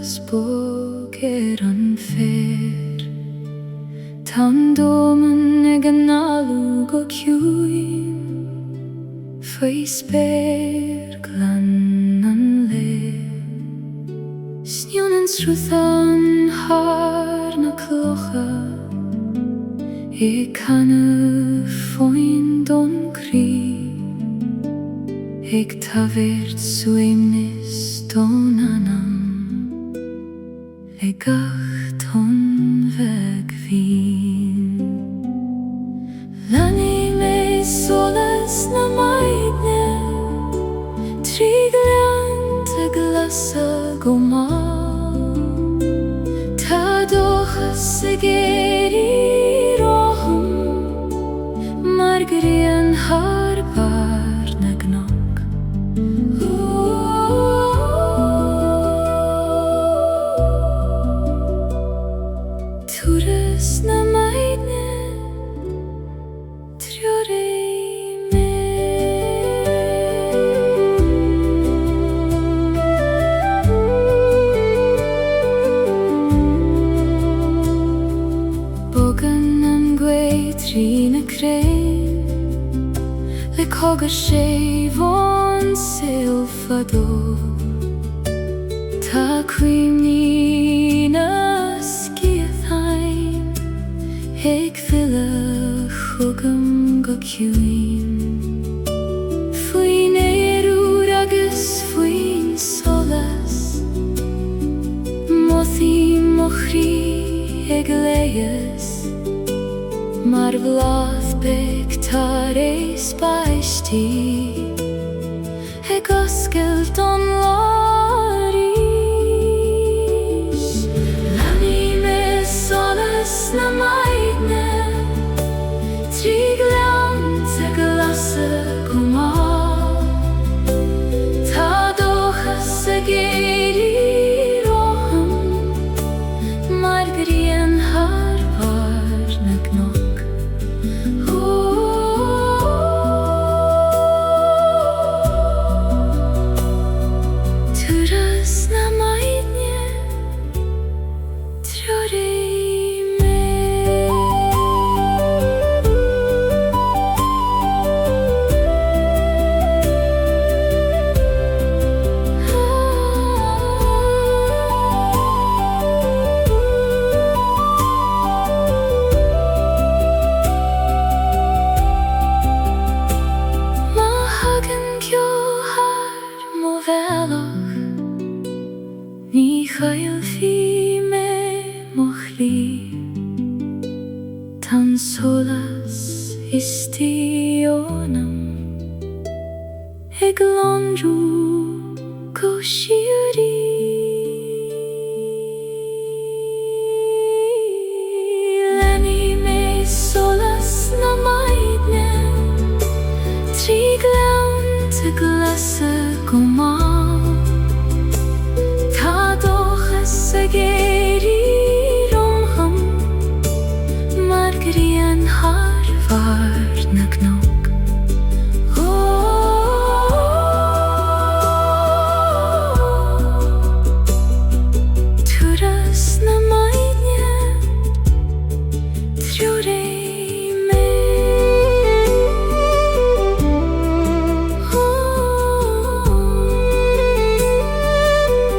solas bóger an fér Tan dóman ag an alú go ciúin faoi spéir glan an léir Snion an srúthan har na clocha I canna foin don crí Ag tafirt suimnis don anam Ag gach ton veg vín Lani me solas na maidne Trí gleant a glasa go má Tá dochas a géirí roham Margarí an harpar na gná Turas na maidne triore me Bogan an gwe trí na crain Le coga sé von silfador Tá cuimní na sciathain Ag fila chugam go ciúin Fuoin éirúr agus fuoin solas Mothí mochrí ag léas Mar bhlath beg tar éis baistí Ag oscailt don lárís Lani me solas na maidne Trí gleant a glasa go má Tá dochas a géirí roham Margarí an harpar na gnách Turas na maidne triore me Ma hagan cio har mo bhealach Ní chael fi me mo chlí Tan solas istí ónam Ag lonrú go siúrí Leni me solas na maidne Trí gleant a glasa go má Tá dochas a géirí roham Margarí an harpar na gnách Turas na maidne triore me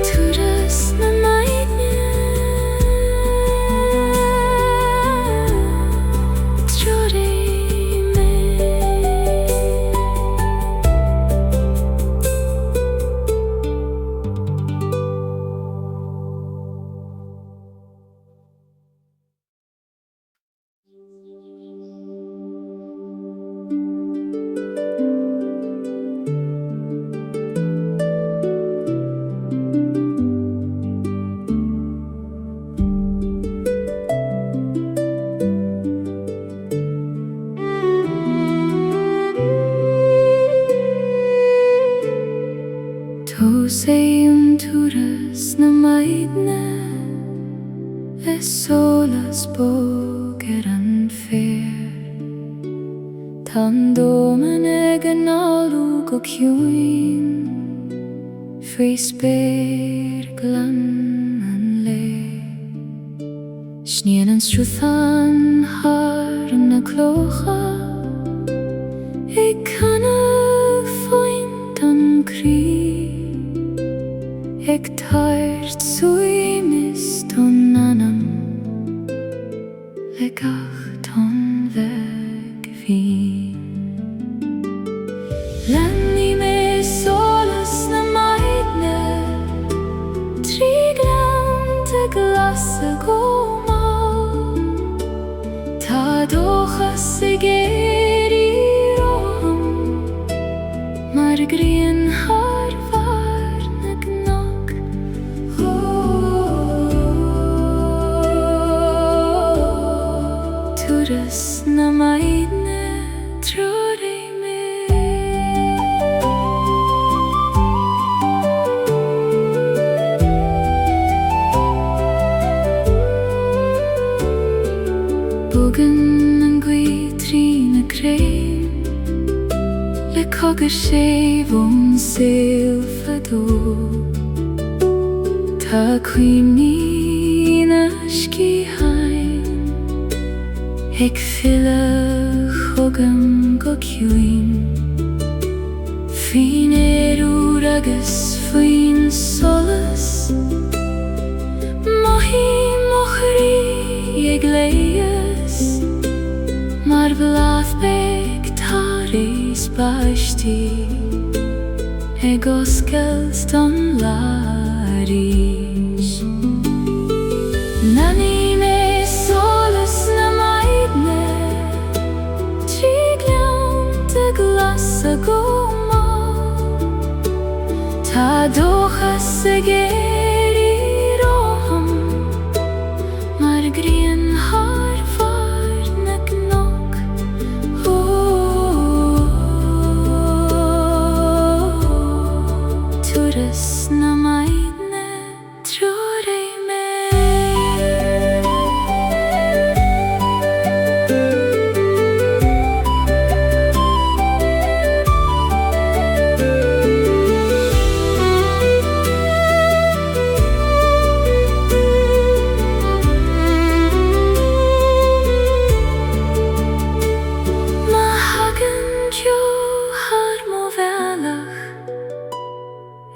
Turas na maidne triore me Toseum turas na maidne Le solas bóger an fér Tan dóman ag an alú go ciúin faoi spéir glan Mens truthan har na clocha Ik kan find an kri Ik taart suimis ton anam Ik ton weg vi Lenni me solas na maidne Triglant glasa goma Ta docha sigeri roham Mar grien har varna gnog Turas na maidne trore Bogen an gwi na creim Le cogur sé von silfado Ta quimni na ski hain Ik fila chogam go cuin Fin agus fin solas Mohi mochri ag leias Mar vlaf beg taris bashti Eg oskels don laris Nani me solas na maidne Triglant a glasa goma Ta docha segeri roham Mar grien har varna gnog Turas na maidne trore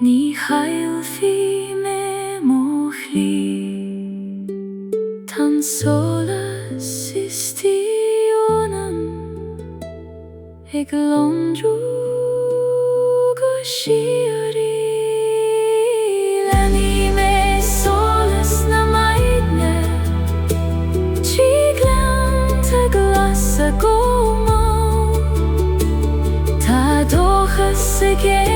Ní hail fi me mochli Tan solas istionam Eg londru go shiori Leni me solas na maidne Triglant a glasa goma Ta docha segeri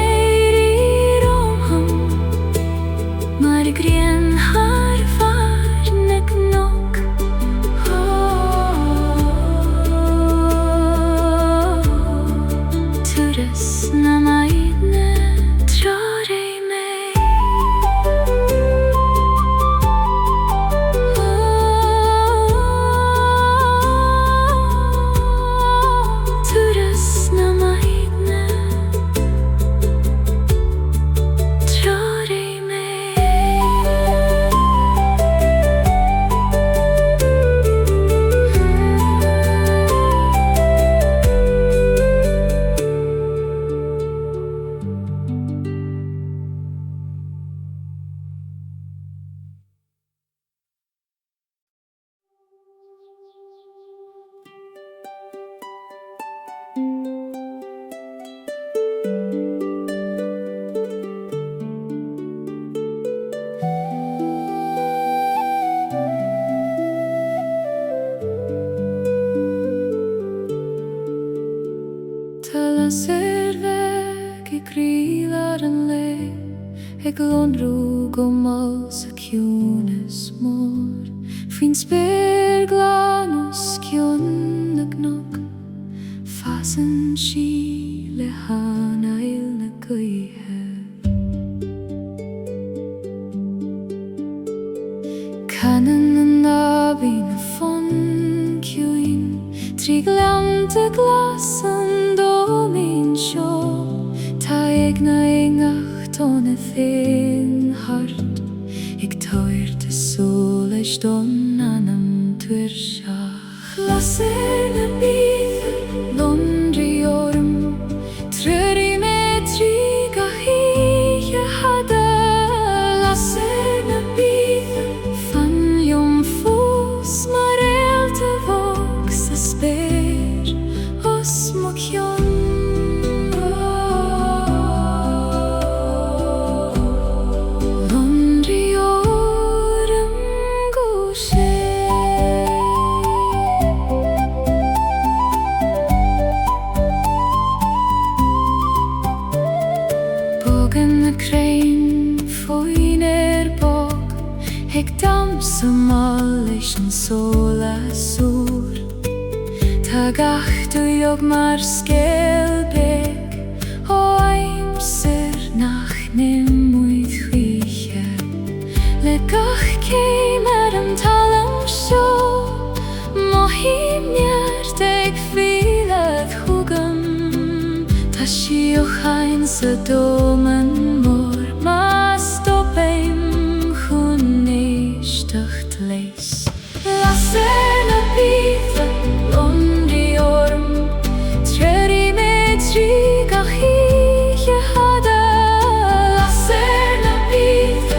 Mar grien har varna gnog Turas na maidne trore Turas na maidne trore Serveg I krilar an le Eg londru go mal sa kjunes mor Fin sperglanus kjun na gnog Fasen si le hana il na gøyhe Kanen na nabi na fon kjuin Triglante glasan do min sjå Ta egna engach ton e fin hart Ik tøyrte soleis don anam dwyrsha Lasser na bydd londriorum Tröri med triga hia hada Lasser na bydd fanjom fos marelte voxa sper Os mokjon Samalishin sola sur Tagachtu jog mar skelbek O aimser nach nemuid chwiche Legach keimer talam sjo Mohim njerteg filet hugam Tashi och ein sa domen mor Ma stoppem Lasser na bydd londriorum Tröri med triga hia hada Lasser na bydd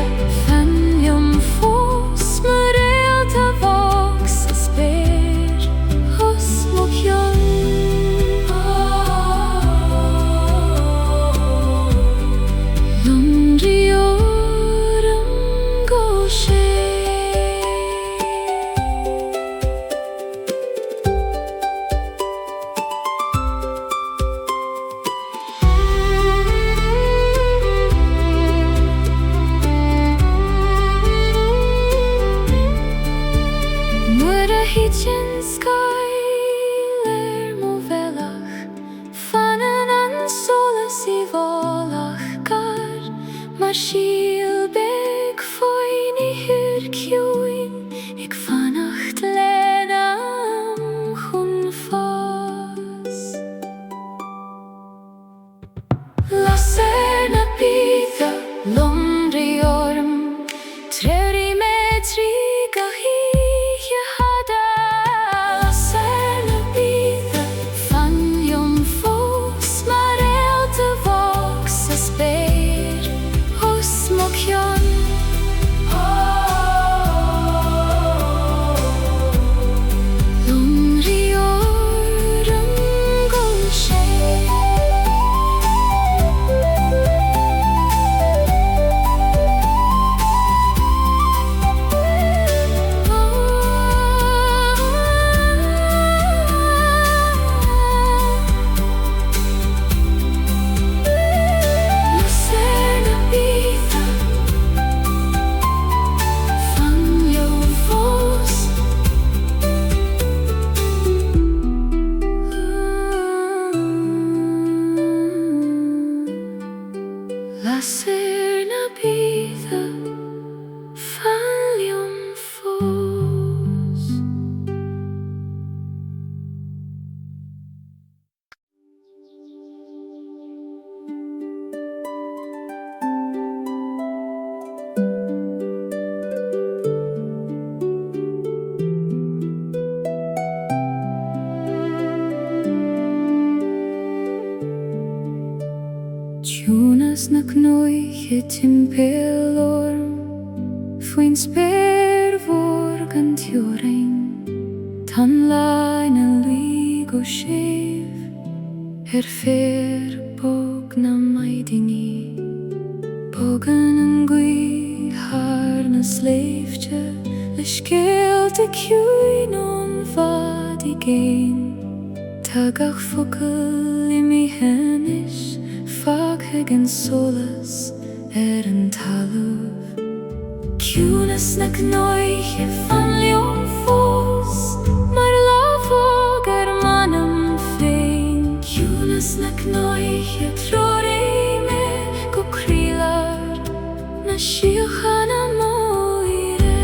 fanjom fos marelte voxa sper Hos mokjon Londriorum goshe Skilbeg foin I hyrkjoin Ik vannacht lenam hun fas Lasser na bydd londriorum Tröri med triga hia hada Lasser na bydd fanjom fos marelte voxa sper Mokjon Londriorum goshe Lasser na bydd fanjom fos Tunas na knoiche timpelorm Fuin sper vorgan tjoring Tan lain luig o skev Fer bogna maidini Bogan an gui harna sleivtje Le skelte kjuin on vad igen Tagach fokkel I mi hennis Faghagen solas an taluv Kunas na knoiche fanjom fos Mar lavog manam fein Kunas na knoiche trori me go krilar Na shiachana moire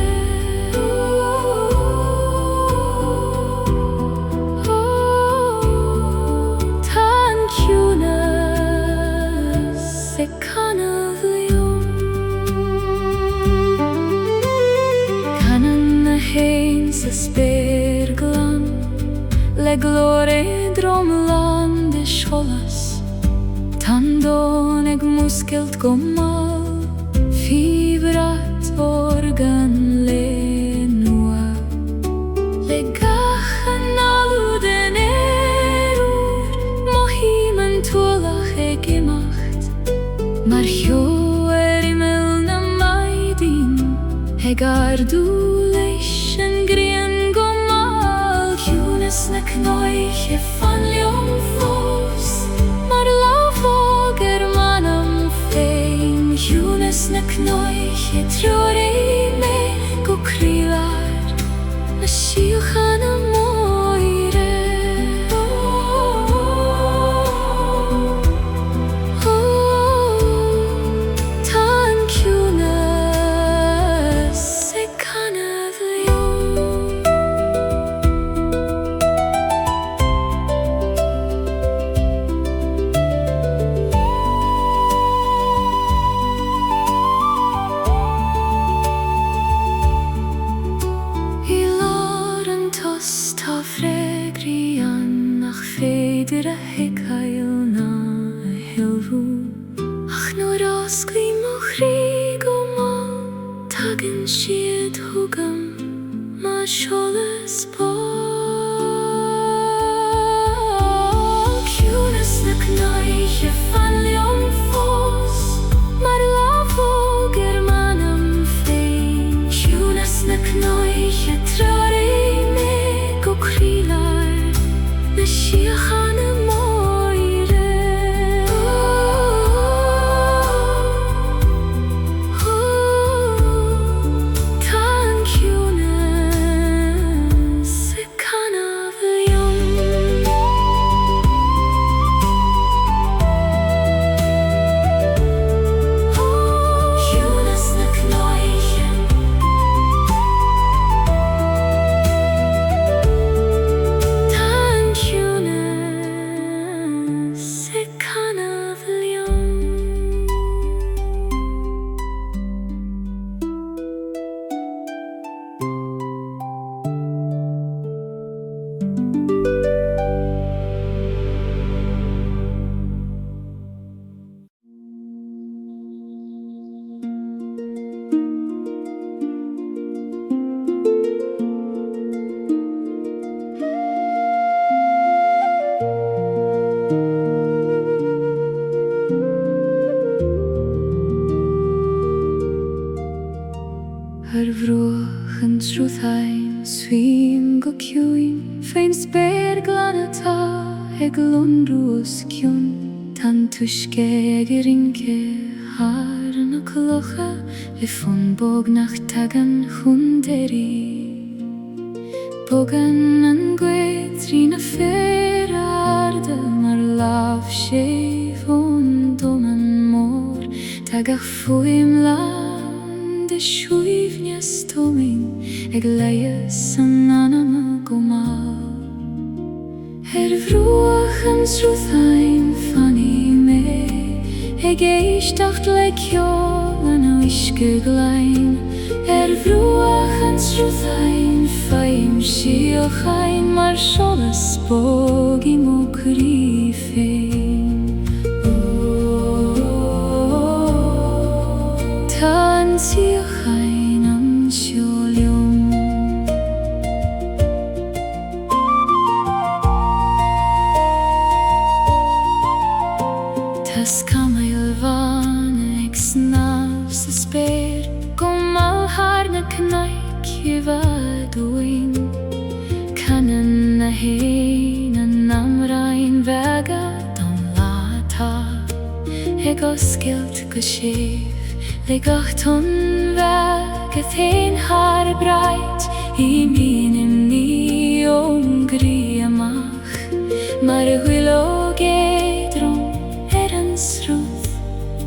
Tan kunas se kanavlium Kanan na hain sa spare le glore dromlande scholas Tandon eg muskelt gommal Fibrat organ lenua Le gachen aluden erur Mohimen tuolach eg gemacht Mar hjo immel na maidin Hegar du leischen grien gommal Hjunes na knoiche van ljomfos Mar lavoger manam fein Hjunes na knoiche trori me go krilar Na shiochan moire Truthheim, swim go cuin, fein sper glanata, eglon ruos kyun, tan tushke gerinke, har na klocha, lifon bog nach tagan hunderi. Bogan an gwetri na ferarde, mar lav shev on doman mor, tagach fuim lande shuivnya stomin, eg leies an anam gomal. Vroachens Truthheim fanny me, eg eishtacht lekjol an oiske glein. Vroachens Truthheim faim shiochain, mar sholas bogi mokri fein. Tan siochain an sholion. Tas kamail van eg snavs sper, gomal har na knaik jevaduin. Kanen na hein an amrain vega don lata, eg oskilt gashef. Legachton weg het heen haar breit, I minim ni ongriamach, maar huilo gedron ruth,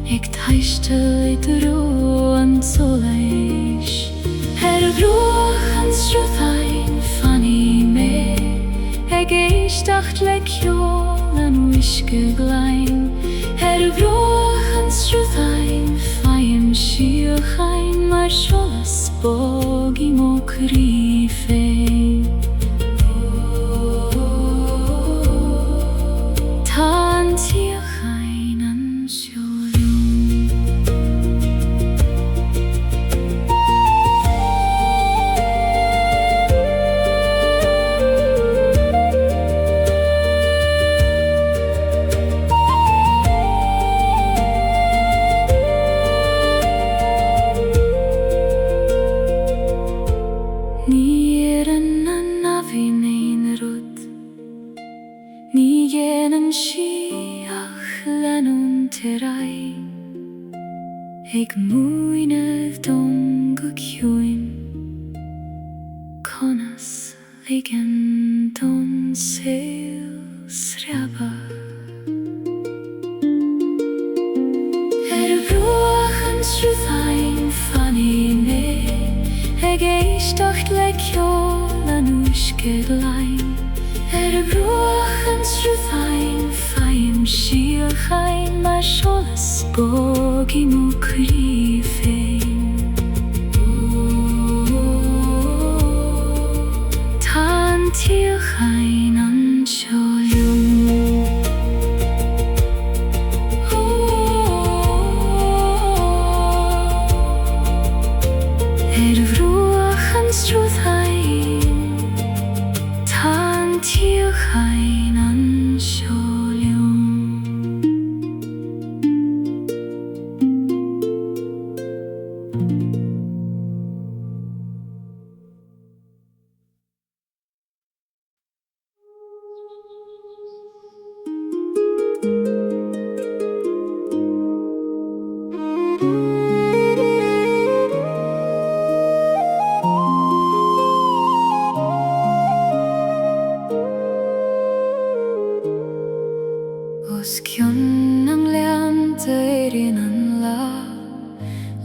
eg taishtel dro an soleish. Vroachens Truthheim fanny me, eg eishtacht lekjol an wiske glein. Vroachens Truthheim faim shiochain, mar sholas bogi mokri fein. Ni en navin ein rud Ni en shiach lenun terai Eg muinedd dong gykjuin Conas ligen don seil sreba Ruach struthhain fanine Eg eistecht legiol an uisgedlein Ruach struthhain faim shielchain Ma sholas bogi mu krifein Tan tielchain an sholyum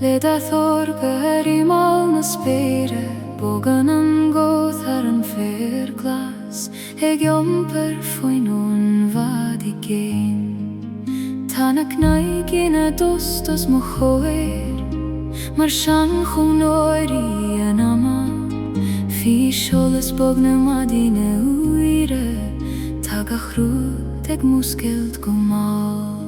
Leda þorgar í málna spyrir Bogan an góðar an fer glas Eg jomper foin on vad i gen Tana knaigin a dostos mo choir Mar shan chun oiri an ama Fi sholas bogna madine uire Taga chrud eg muskelt gomal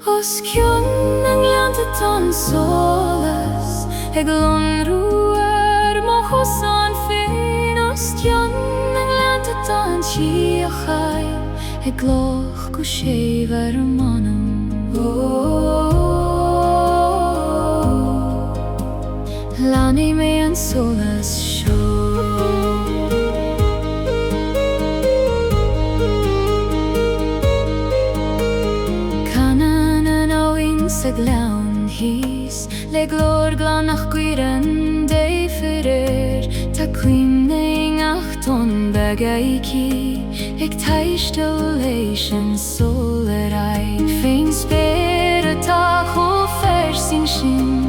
Os kjön englandet an solas Eg lon ruer mo hosan fin Os kjön englandet an chiachai Eg loch go shever manam Lani me an solas show Glan his Le glor glanach gwyren de fyrir Ta quimning achton bagaiki Eg taistelation solerai Fein spirit ach o fersin shin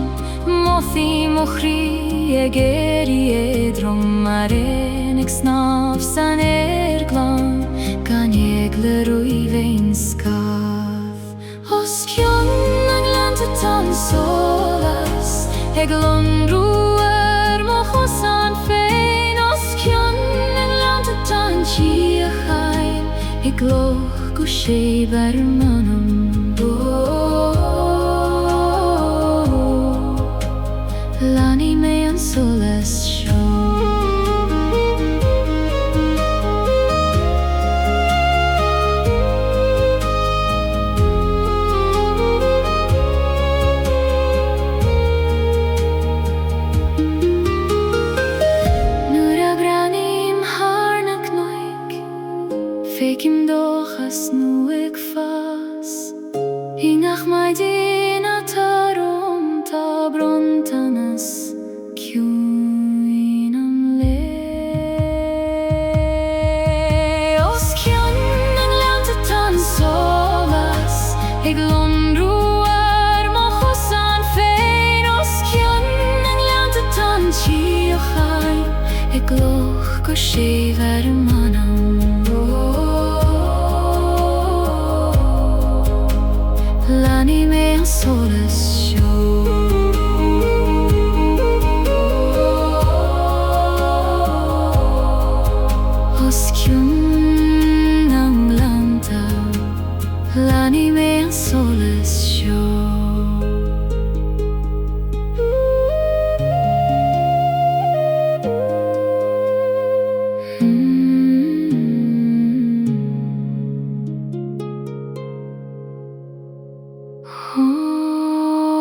Mothi mochri eg edrom maren Eg snafsan glan Gan egler oi vein skav Os kjön Tan solas Eg lon ruer mo hosan fein Os kjön englandet an chiachai Eg loch go sheber manam Lani me an solas show Fekim doch as nu ik fas Ingach mai dina tarom ta brontanas Kjuinam le Os kjön englandet an solas Eg lon ruer mo hosan fein Os kjön englandet an chiachai Eg loch go shever manam Lani me an solas show Os kjön anglanta Lani me an solas show Oh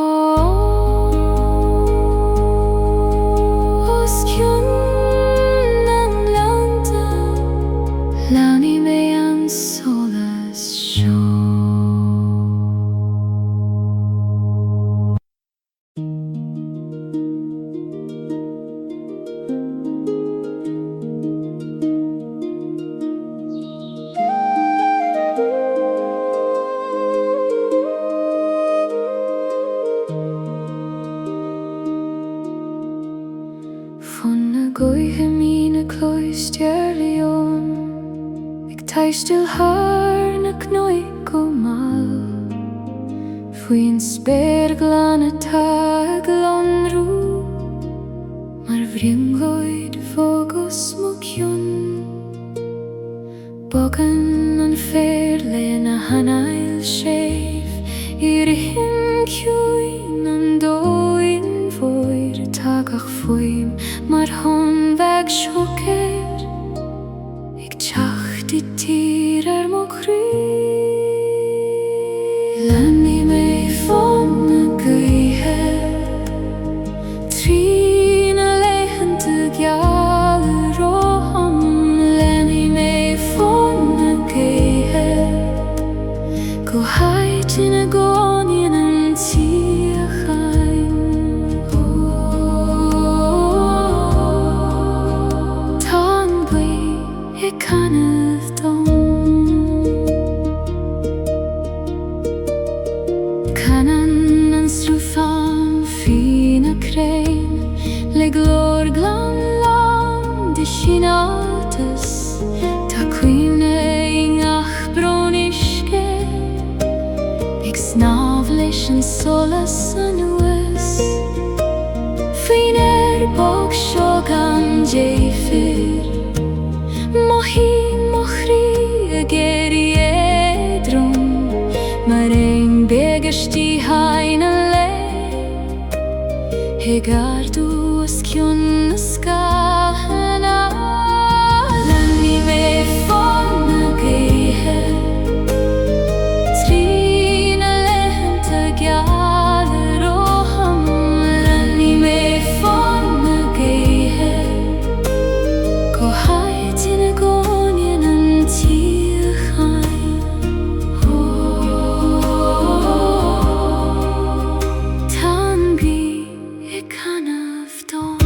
goithe mína cloistearlaíon ag taistil thar na cnoig go mal faoin spéir Glen atá ag lonrú mar bhriongóid fógus mo ciúin bogan an fér le na hanail séif i'r hyn ciúin an dóin fóir atagach foim mar hon bheag siocer ag teach di tír ar mo chrú lenni mé fón na gaotha trína leitheanta geallar ó hon lenni mé fón na gaotha go haitin a gcónaíonn an tíochain tá an buí ag canamh dom canan an srúfán fin a crain le glór Glen lán de sin altas tá cuimhne i ngach brónisce ag snámh leis an solas an uas faoin bog seo gan déifir mo hí mo chrí a géirí éadrom mar ein bégastí hain a le ag ardú as ciúin na scáhanna lenni mé fón na gaotha trína leitheanta geallar ó hon lenni mé fón na gaotha go haitin a gcónaíonn an tíochain tá an buí ag canamh dom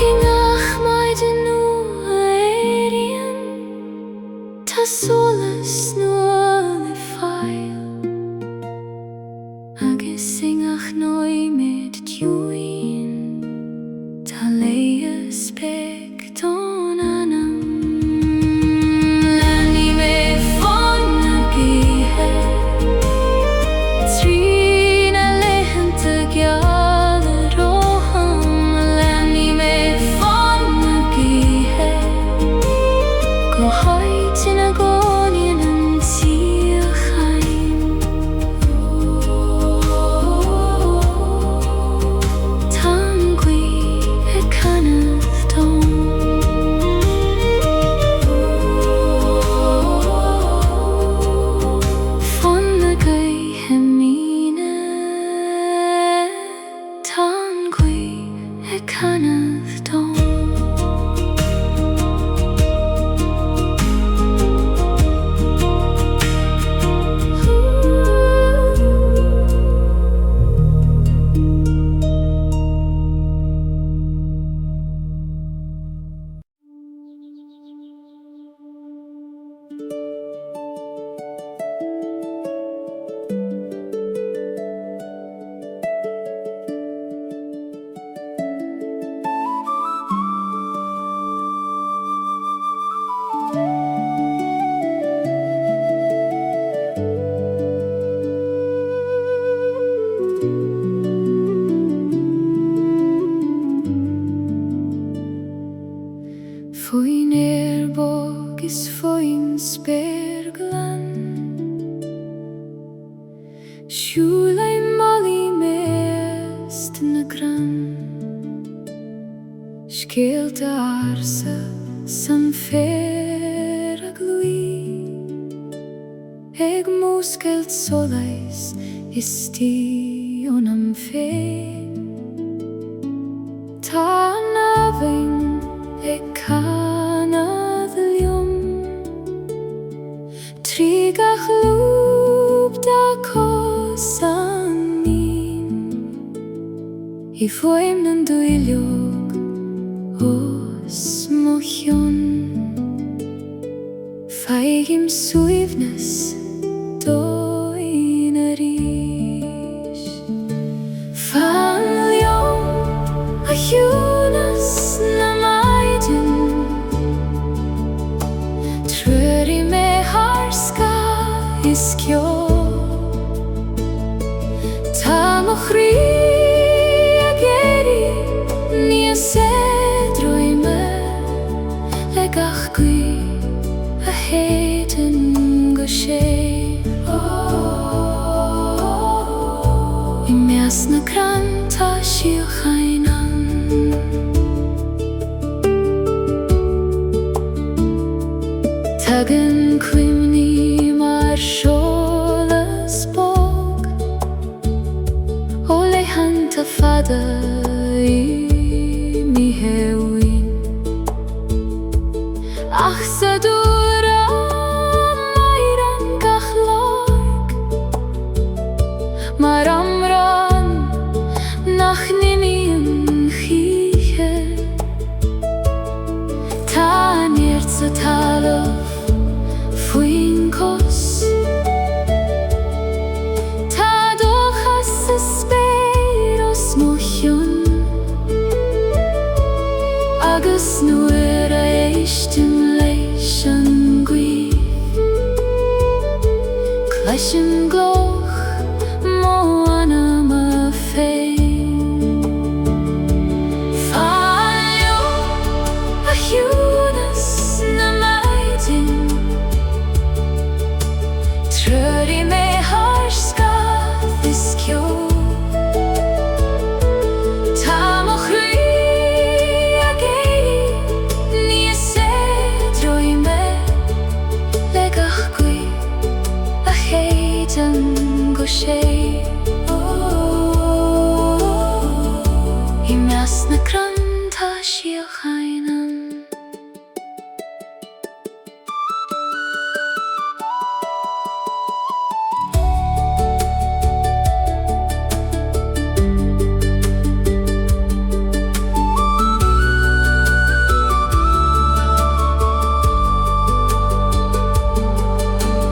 i ngach maidin nua éiríonn tá solas nua le fáil agus i ngach nóimid diúin tá léas beic don anam lenni mé fón na gaotha trína leitheanta geallar ó hon lenni mé fón na gaotha go haitin a gcónaíonn an tíochain tá an buí ag canamh dom fón na gaotha mína tá an buí ag canamh dom Foin bog is foin spéir Glen siúlai molly mest na gran scéalta arsa san fér a glúi ag múscailt solais is tí ón am féin tá nabhain ag canadh liom trígach lúb da cos an mín I foim nan dwyliog os mochion Faigim suivnes doin arish Fanliom a hunas na maidin Tröri me harska iskjo Tamochri ageri nia sedroi me legachgui a heden go sé I meas na kranta siachainan Tagan quimni mar sholas bog Ole hanta fada I mi hewin Ach sa dura mairan gachlorg Mar amran nach ninian chiche Ta niert sa talof fuin kos Ta dochas sa speiros mochion Agus nuer a eistim leis an gwyf Claishim gloch mo anam a fein Falio a hunas na maidin Tröri me harska iskjo I meas na kranta siachainan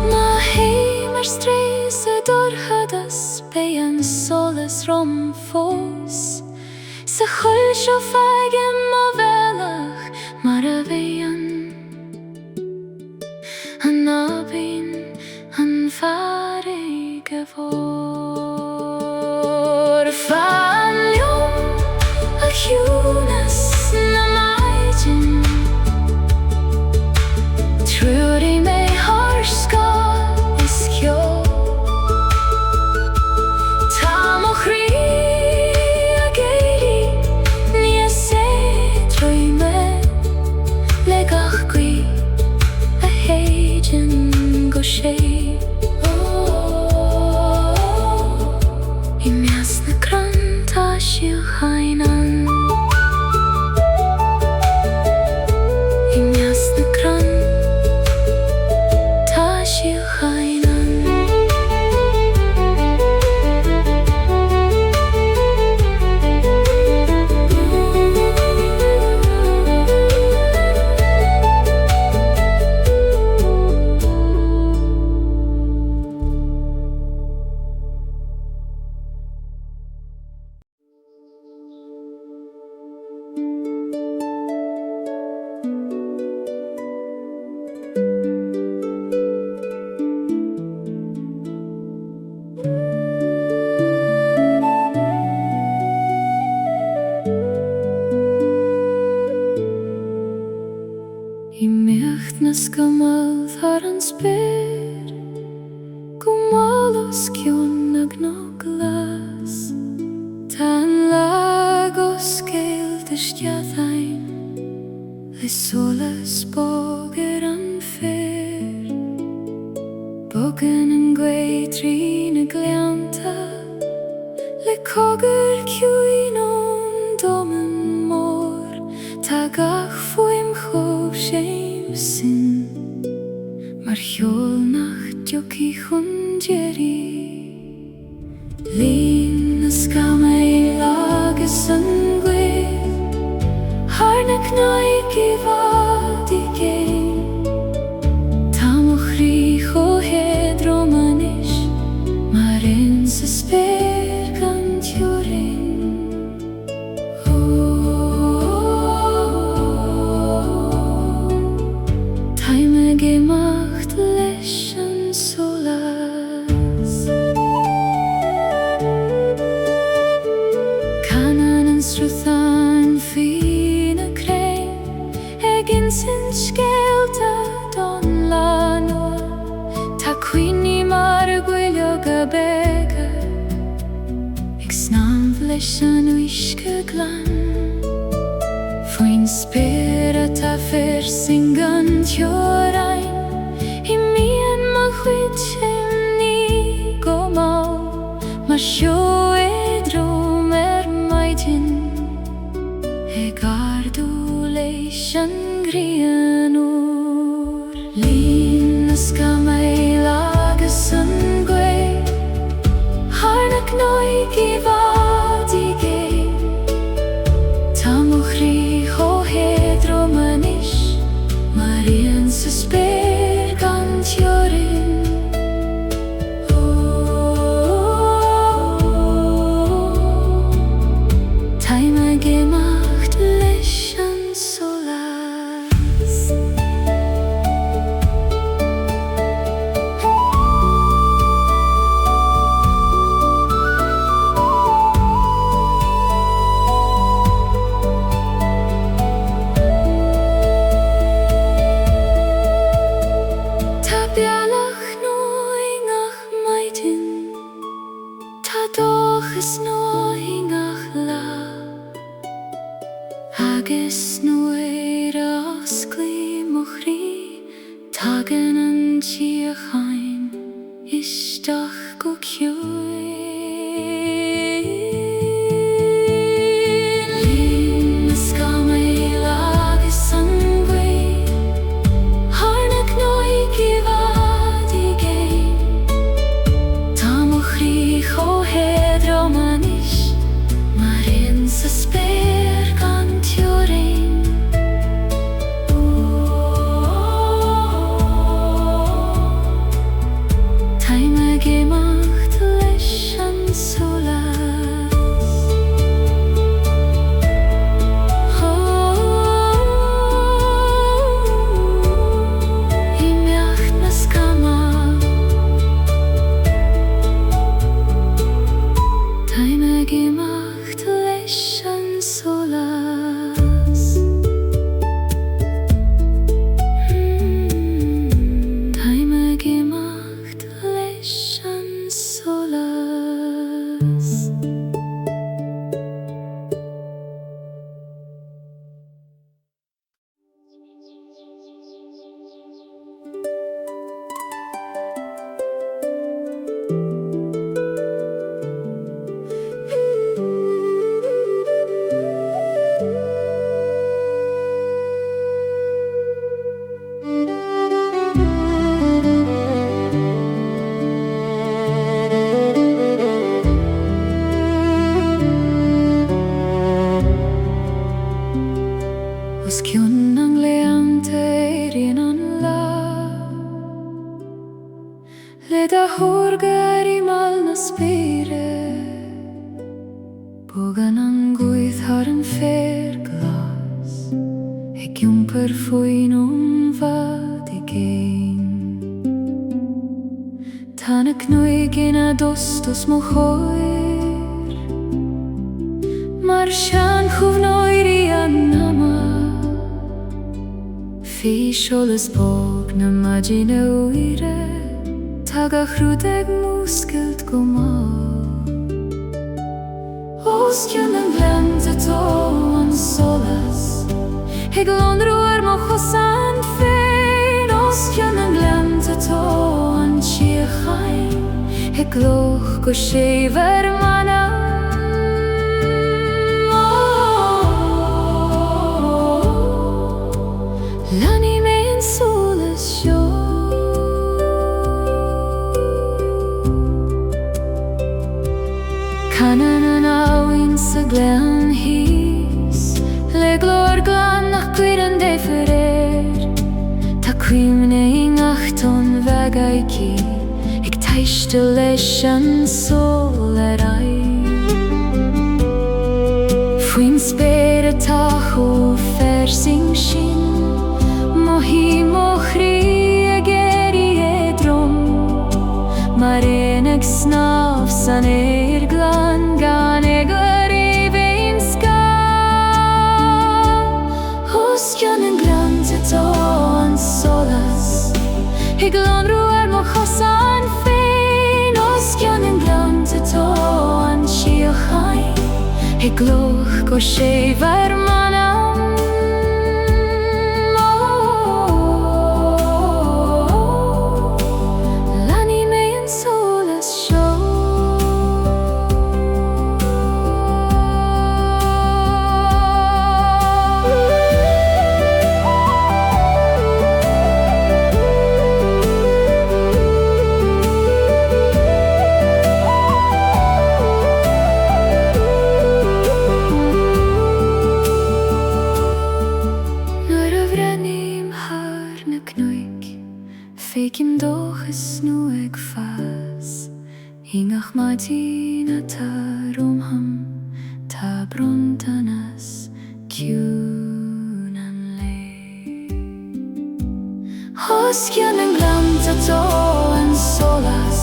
Ma heimar streis dorhadas Bean solas rom fos Sa chul sio feigim o velach Mar a bhean An abin an farig a vor Faliom a hunas na maidin Trúri me harska iskjo I meas na kranta siachainan I meas na kranta siachainan I mecht na skamad har an spyr Gumalos kjon ag no glas Tan lagos geld istjathain Le solas boger an fyr Bogen an gweitri na glianta Le coger kjuin on domen mor Tagach fuim chob shame sin Mar hjol nacht joki chundjeri Lin skam ei lages ruthan fina krein Egin sin skelta don lano Ta quini mar gwylio gabega Ig snan flesan uishka glan Fuin spirit a fer singan tjorain I mien ma chwitchemni go mau Ma sjå dromer maidin Egardulation grianur Linas gamay lagas sungwe Harnak noi givadige Tamuchri ho hedromanish Marian susper gantjorin Gemacht lächeln so las Ta bialach no ingach maidin Ta doch is no ingach la Agus nuair asclí mochrí Tagan an tíochain Isteach go ciúin Línas gamail agus an gwain Harnach nói givadige Tá mochrí cho hedromanis Marin sa spér Tjorin Taime gemacht lächeln so las I meacht nas kama Taime gemacht lächeln so las Taime gemacht lächeln so las Os cion ang leante rin an la Le da hurgar I mal na spire Bogan ang gwyth har an fer glas Eg yung perfuin vad I gein Tanak nwy gina dostos mo choir Mar sian chwfnoir I an nama Fi siolas bog na magina uire Taga chrudeg muskult go ma Os cion ang glente to an solas Heg londroer mo chosan fein Os cion ang glente to an tiochain Heg gloch go shever mana Lani me en solas sjå Canan an awin sa glen his Le glor glan nach gwyran de ferer Ta quimne ingachton vagaiki Ig teiste leis an solerai Fuin spere tacho fer sing sin Mohi mochri egeri edrom Mareneg snaf san glan gan eglar I vein ska Glân ruar mo chosan féin os cean an glan tató an siachain gloch go sé bhar manam Lani mé an solas seo Fékim dochas nu ag fas Hingach maidína tá romham Tá brontanas ciún an lé Hoscian an glan tató an solas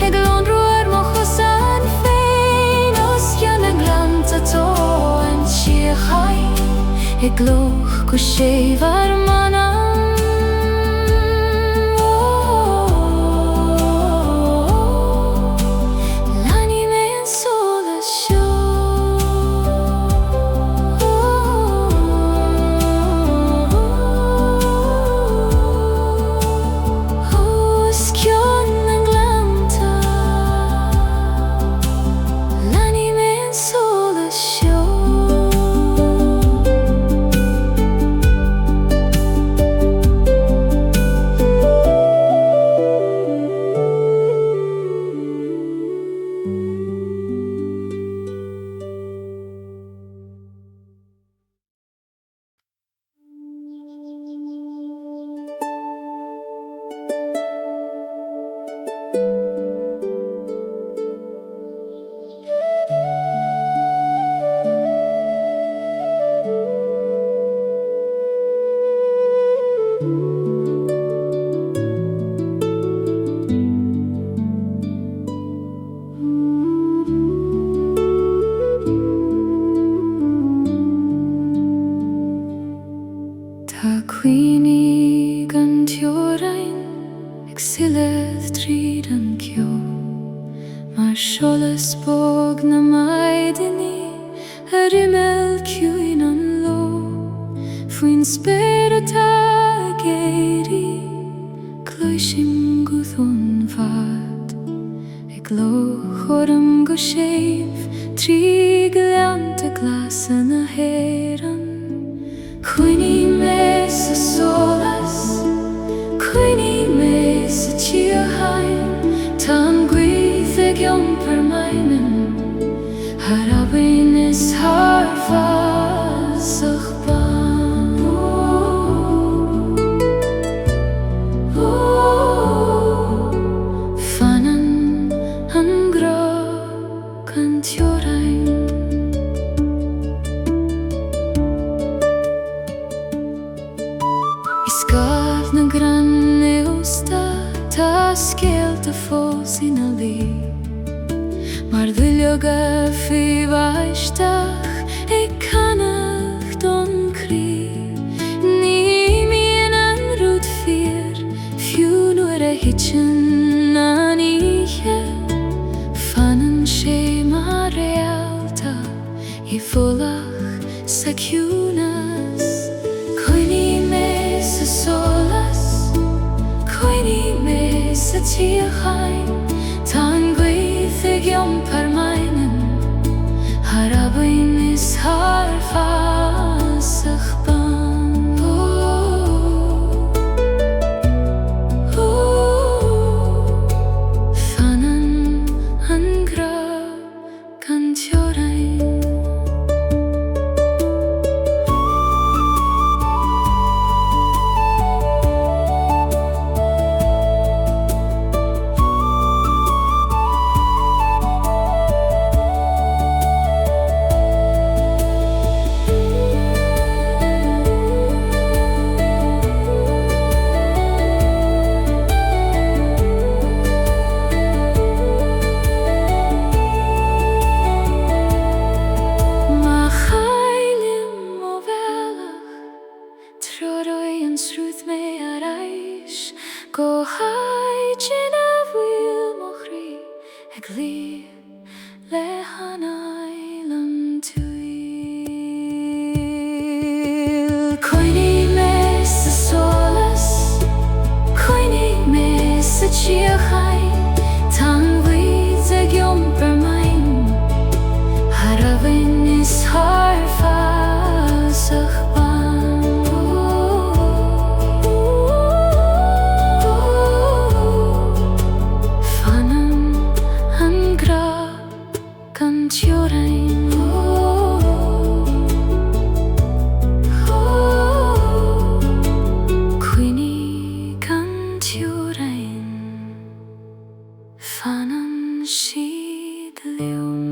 Ag lon ruar mo chosan féin Hoscian an glan tató an siachain Ag gloch go sé bhar manam Sholas bog na maidini Rimel ciúin an lo Fuin spirita geiri Cloisim guthon vad Ag lo chorum go séf Trí gleanta glas an a héran Cuini me sa solas Cuini me sa tíohain Tan gwythig iom per mainen Harabin is harfa sachban Fanan an gra kan tiorain Isgad na gran neusta Ta skelta fós in a lí Mar dhulioga fi vaistach E canach don crí Ní mian an rúd fyr Fiún uair a hitchin an ihe Fanan sé mar realta I folach sa ciúnas Coini me sa solas Coini me sa tíochain Tan gwythig iom per mainen Harabin is harfa sachban Fanan an gra kan tiorain sa chiachay Tang vid sa gyomper main Haravin is harfa sa chpan Fanam an gra kan tiorain Queenie kan tiorain Fanam sid liom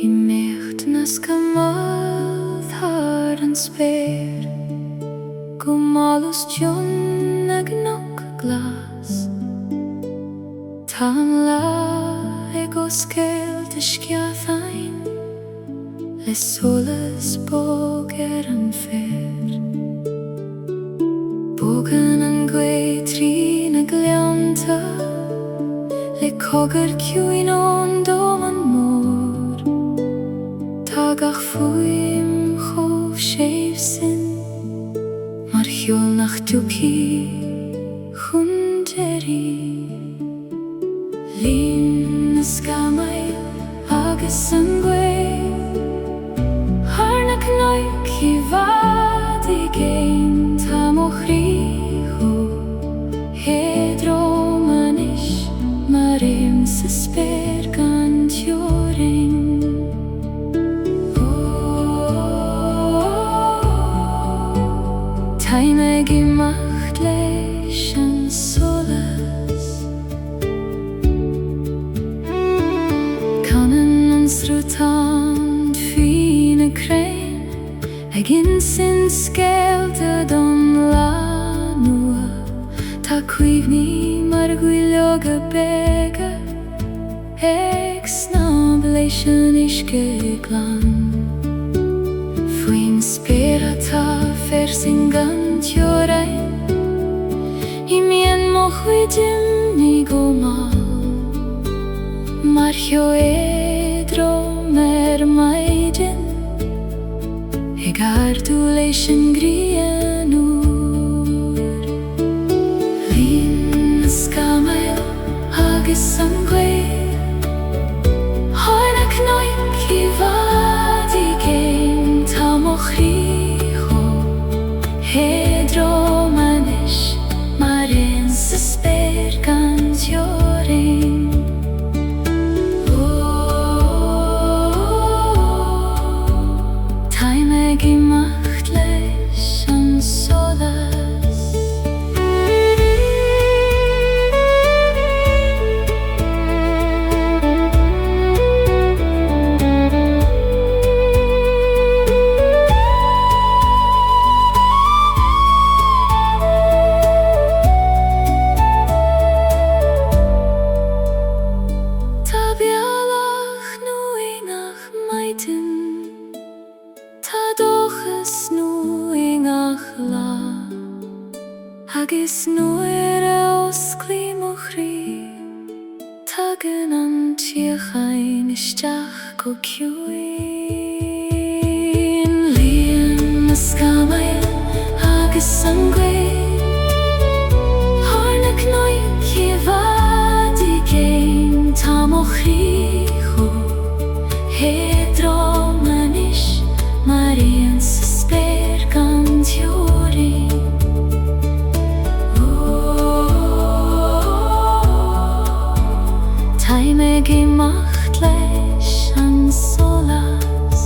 I mecht nas gamad har an spér Go malus John ag nok glas Tam la ego skel te skiathain Le solas bog an fer Bogan an gweitri na glianta Le cogar ciwin on dom an mor Tagach fuim chof shef sin Mar hiol nach duki chunderi Lin na sgamay agus an gwe Har na cnoic I vadi gein tam o chricho Hedro manish marim sa sper gan tioring Time gemacht leis an solas Kannen ans rutant fine krein Ag insinn skelte don la nua Ta cuivni mar gwylioga bega Ag snab leis an iske glan Fuim spera ta fersin gan tiorain I mien mo chwydim ni go mal Mar hio edro mer maidin Eg ardu leis an grien ur Lin na skamail agus an gweir Har na cnoic I vadi gein tam o chricho Hedro manish marin sa sper gan tioring Time gemacht leis an solas Agus nuair os clím o chrí Tagan an tíochain isteach go ciúin Líon na scamail agus an gweir Har na cnoic I vadi gein tam o chrícho Hedro manish maríon sa sper gan tioring Time gemacht leis an solas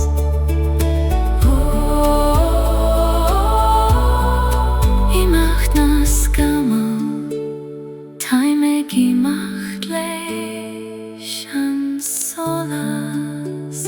I macht na skamam Time gemacht leis an solas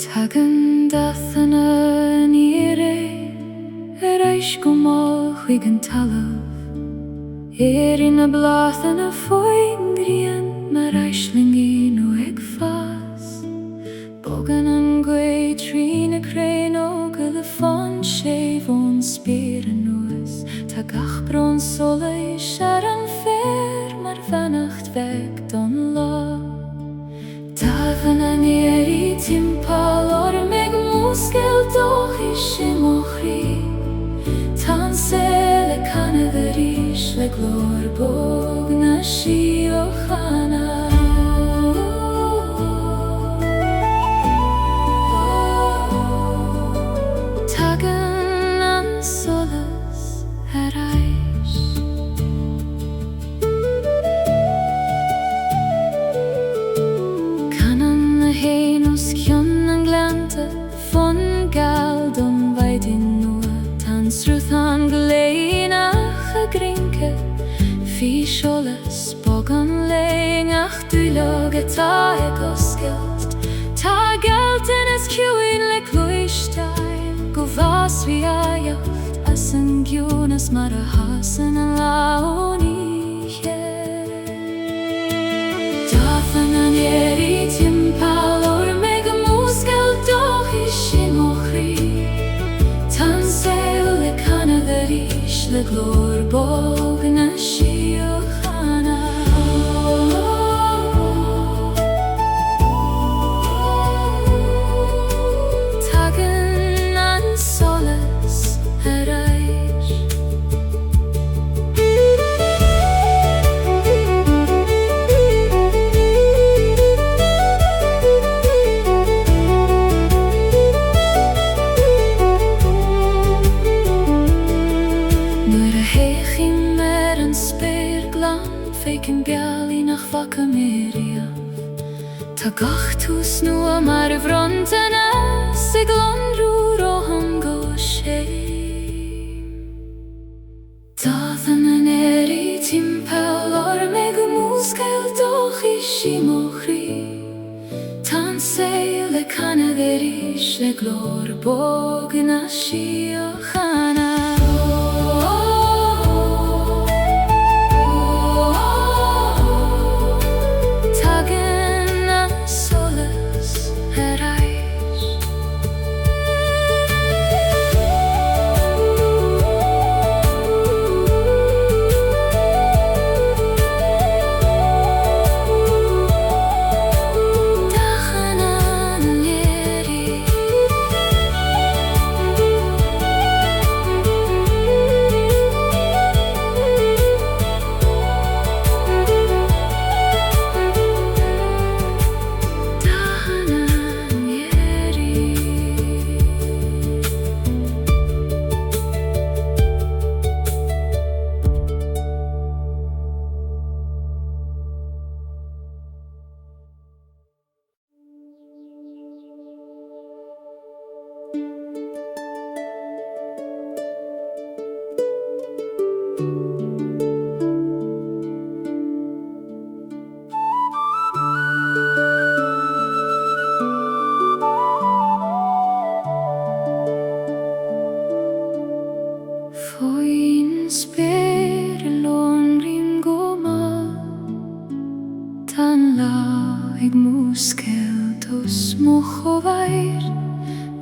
Tagan dathana nire Ereish goma chuigan talav Erin a blathana foingrian Mar eishlingin o ag fas Bogan an gwe trin a crane o Gylifon shave on spear and noes Tagach bron sola ishar an fair Mar vanacht weg don la Davan an eri timpal or meg muskel doch ish mochri Tan sele kanaverish le glor bog na shi ochana Tagan an solas eraish Henus kjön an glante von galdon weidin nur Tansruth an gleinach a grinke Fi scholes bogan leing ach duiloge ta e goskilt Ta gelten es kjuin le kluistein Go vas vi a jacht as an gjunas mar a hasen an laoniche Dafen an eri timpal or meg muskel doch ish mochri Tan seil le kanaverish le glor bog na shi ochana Tagan an solas eraish Feikin biali nach vaka meriaf Tagach tus nua mar vrontana Siglon rur oham go sheim Dathan an eri timpel or meg muskel doch ishi mochri Tan seil le kanaverish le glor bog na shi ochana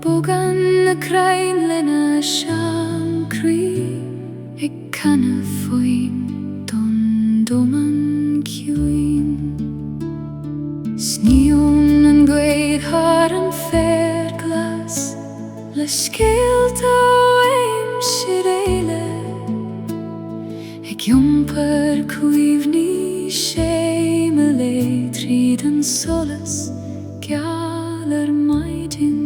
Bogan na krain lena sham kri Ik kan foin don doman kjuin Snion an gweid har an fairglas Le skilt o eim shirele Ik jumper kuivni shemele Trid an solas galer maidin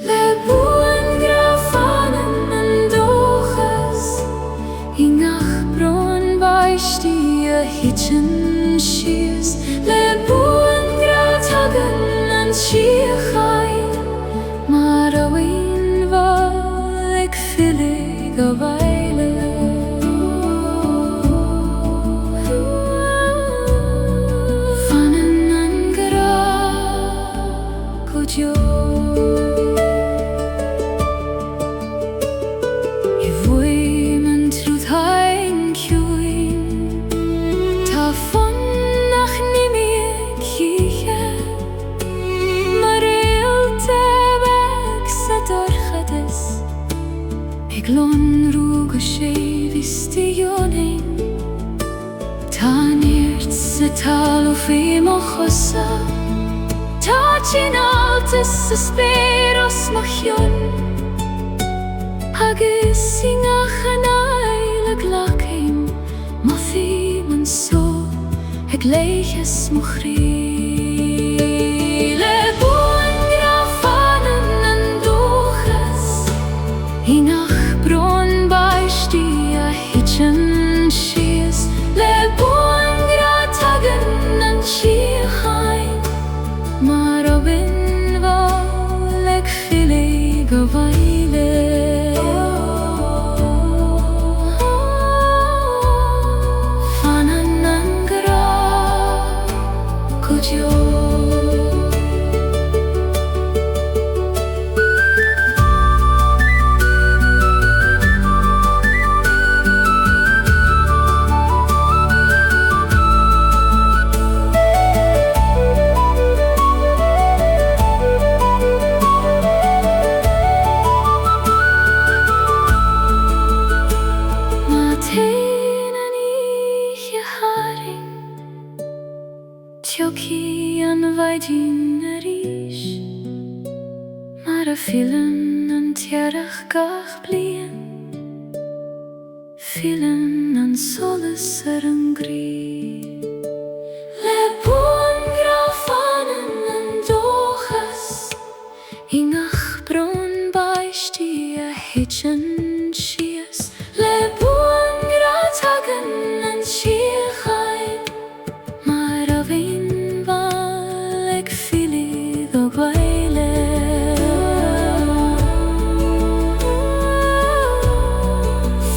Le buen grafanen an dochas Ingach bron beisti a hitchen shears Le buen gratagen an shiachain Mar a win va glon rúga sé vistiónin Tá níirt sa tal ó fí mo chosa Tá sin altas sa spéros mo chion Agus i ngachan aile glacim Mo fí man so ag leiches mo chrí Le buan grafanan an dúchas I nach bron baistí a hitchen sias Le buan gratagan an siachain Mar a bin val ag fili go bhaile Fanan an gra Could you Tioki an vaidin a ríis Mar a filan an tiarach gach blian Filan an solas ar an grí Le buan grafanan an dóchas I ngach bron baistí a hitchen sias Le buan gratagan an siachain Mar a bhín val ag fili do bhaile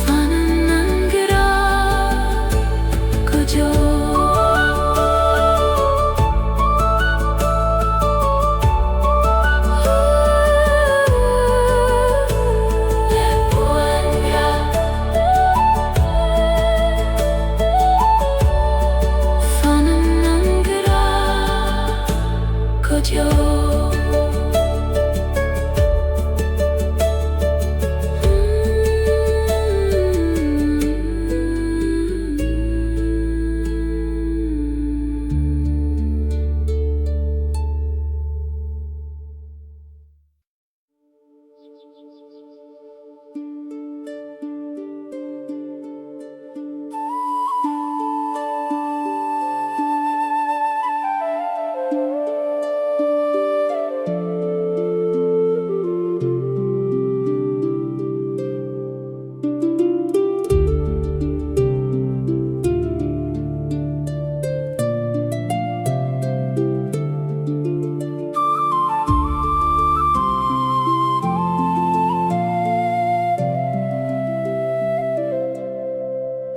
Fanan an gra go jo Le buan gra Fanan an gra go jo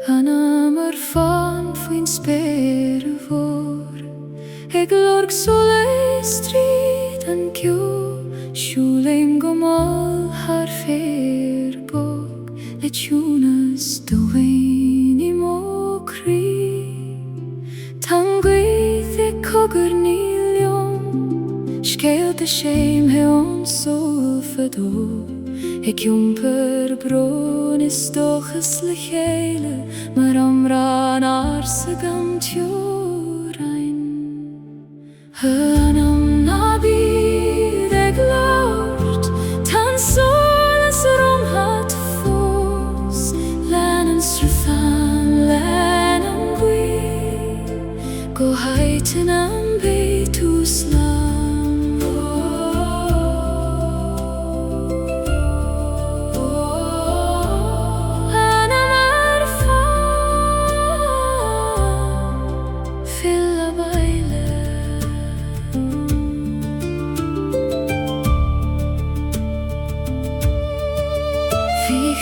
Hanna mar fan faoin spéir a bhór Ag lorg sola stríd an cio Siúlaim go máil thar fér bog Le túnas do bhain I mó crí Tan gwaith ag cogur ní leon Scéal de séim he an solfadó Ag jumper bron is dochas le chéile Mar amran arsag an tiórain Hanam na bíd ag lort Tan solas romhat fós Lenan srafan, lenan gwi Go haitin an beitu slam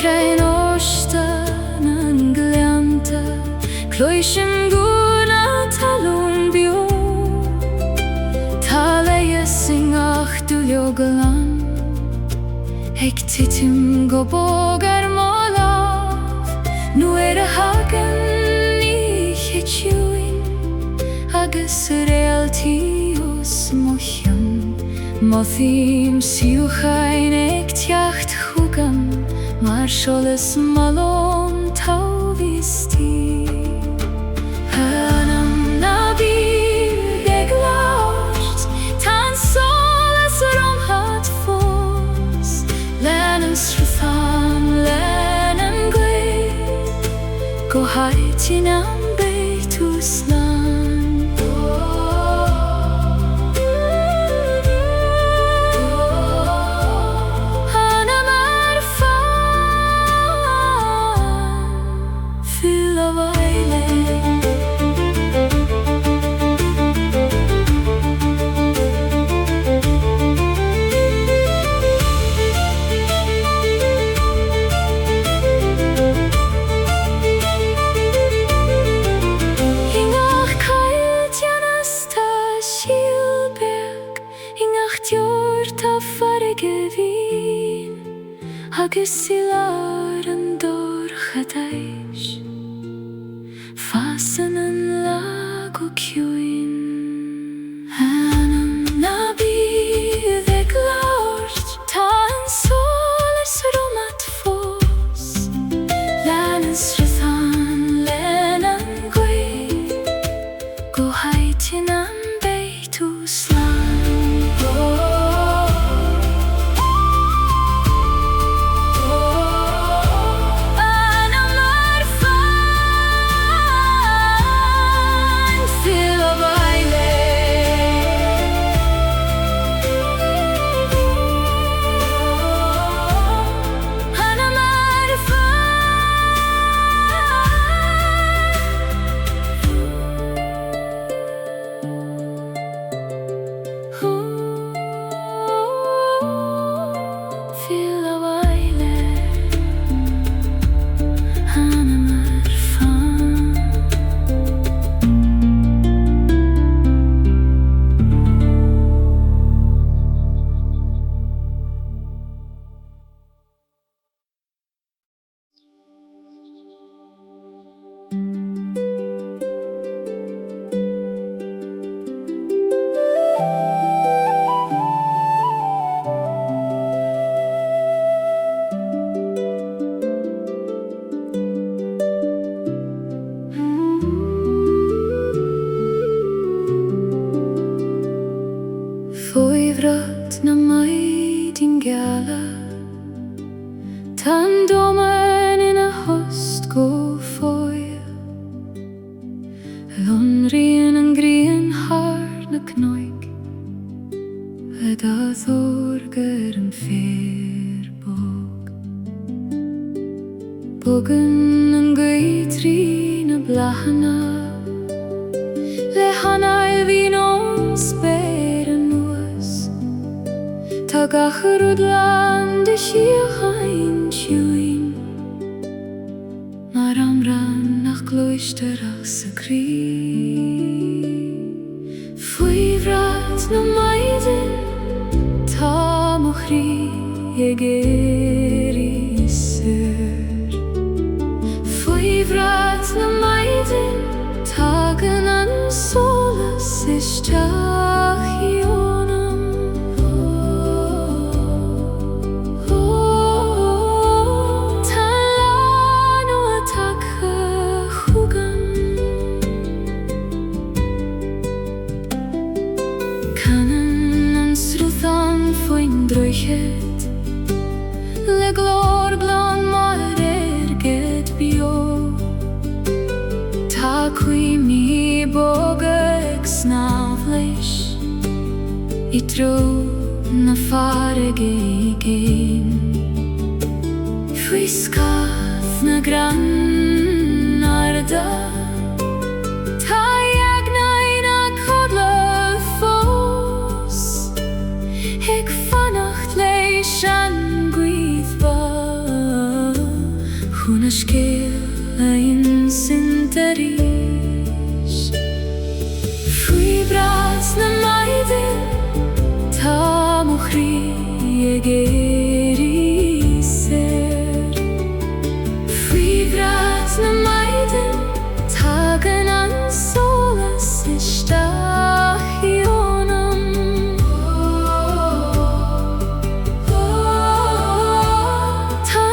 Grein óstan an gleanta Cloisim gúna talún bio Tá leia singach dúlio golan Ag titim go bóg ar mólaf Nuair a hagan I chéitiúin Agus réaltí os mochian Má thím siúchain ag teacht chugan Mar Solas malon tauvisti Hanam nabi beglart Tan solas romhat fos Lenens ruthan lenen gwe Go haitinam beitus lan Hanam feel of island Hingach kalt janasta Schielberg Hingach djorta farge vin Hagus silar en dorchadais Fasten en lago kjuin Hanam nabi veglart Ta en soles romat fos Lanens ruthan lenen gwe Go haitinam beitus lan Foivrat na maidin gala Tan domen in a host go foil Lonrien en grien har na knoik Da thorger en ferbog Bogen en geitri na blahana Lehana elvinon speren Ta gachar land is hier geen tjuin Maar amran nach gloisterach se kri Fuivrat na maiden Ta mochri egeri ser Fuivrat na maiden Tagen an solas is tachionam Le glor blan mar get bio Ta qui mi bogex snavlish I tro na farge igen Fui skath na gran arda Ta jagna ina kodla fos Hek fannacht leishan gwyddfa Hwn ysgil ein synteris Fwy brat na maidin Ta mochri egeri ser Fwy brat na maidin Tagen an solas istachionam Ta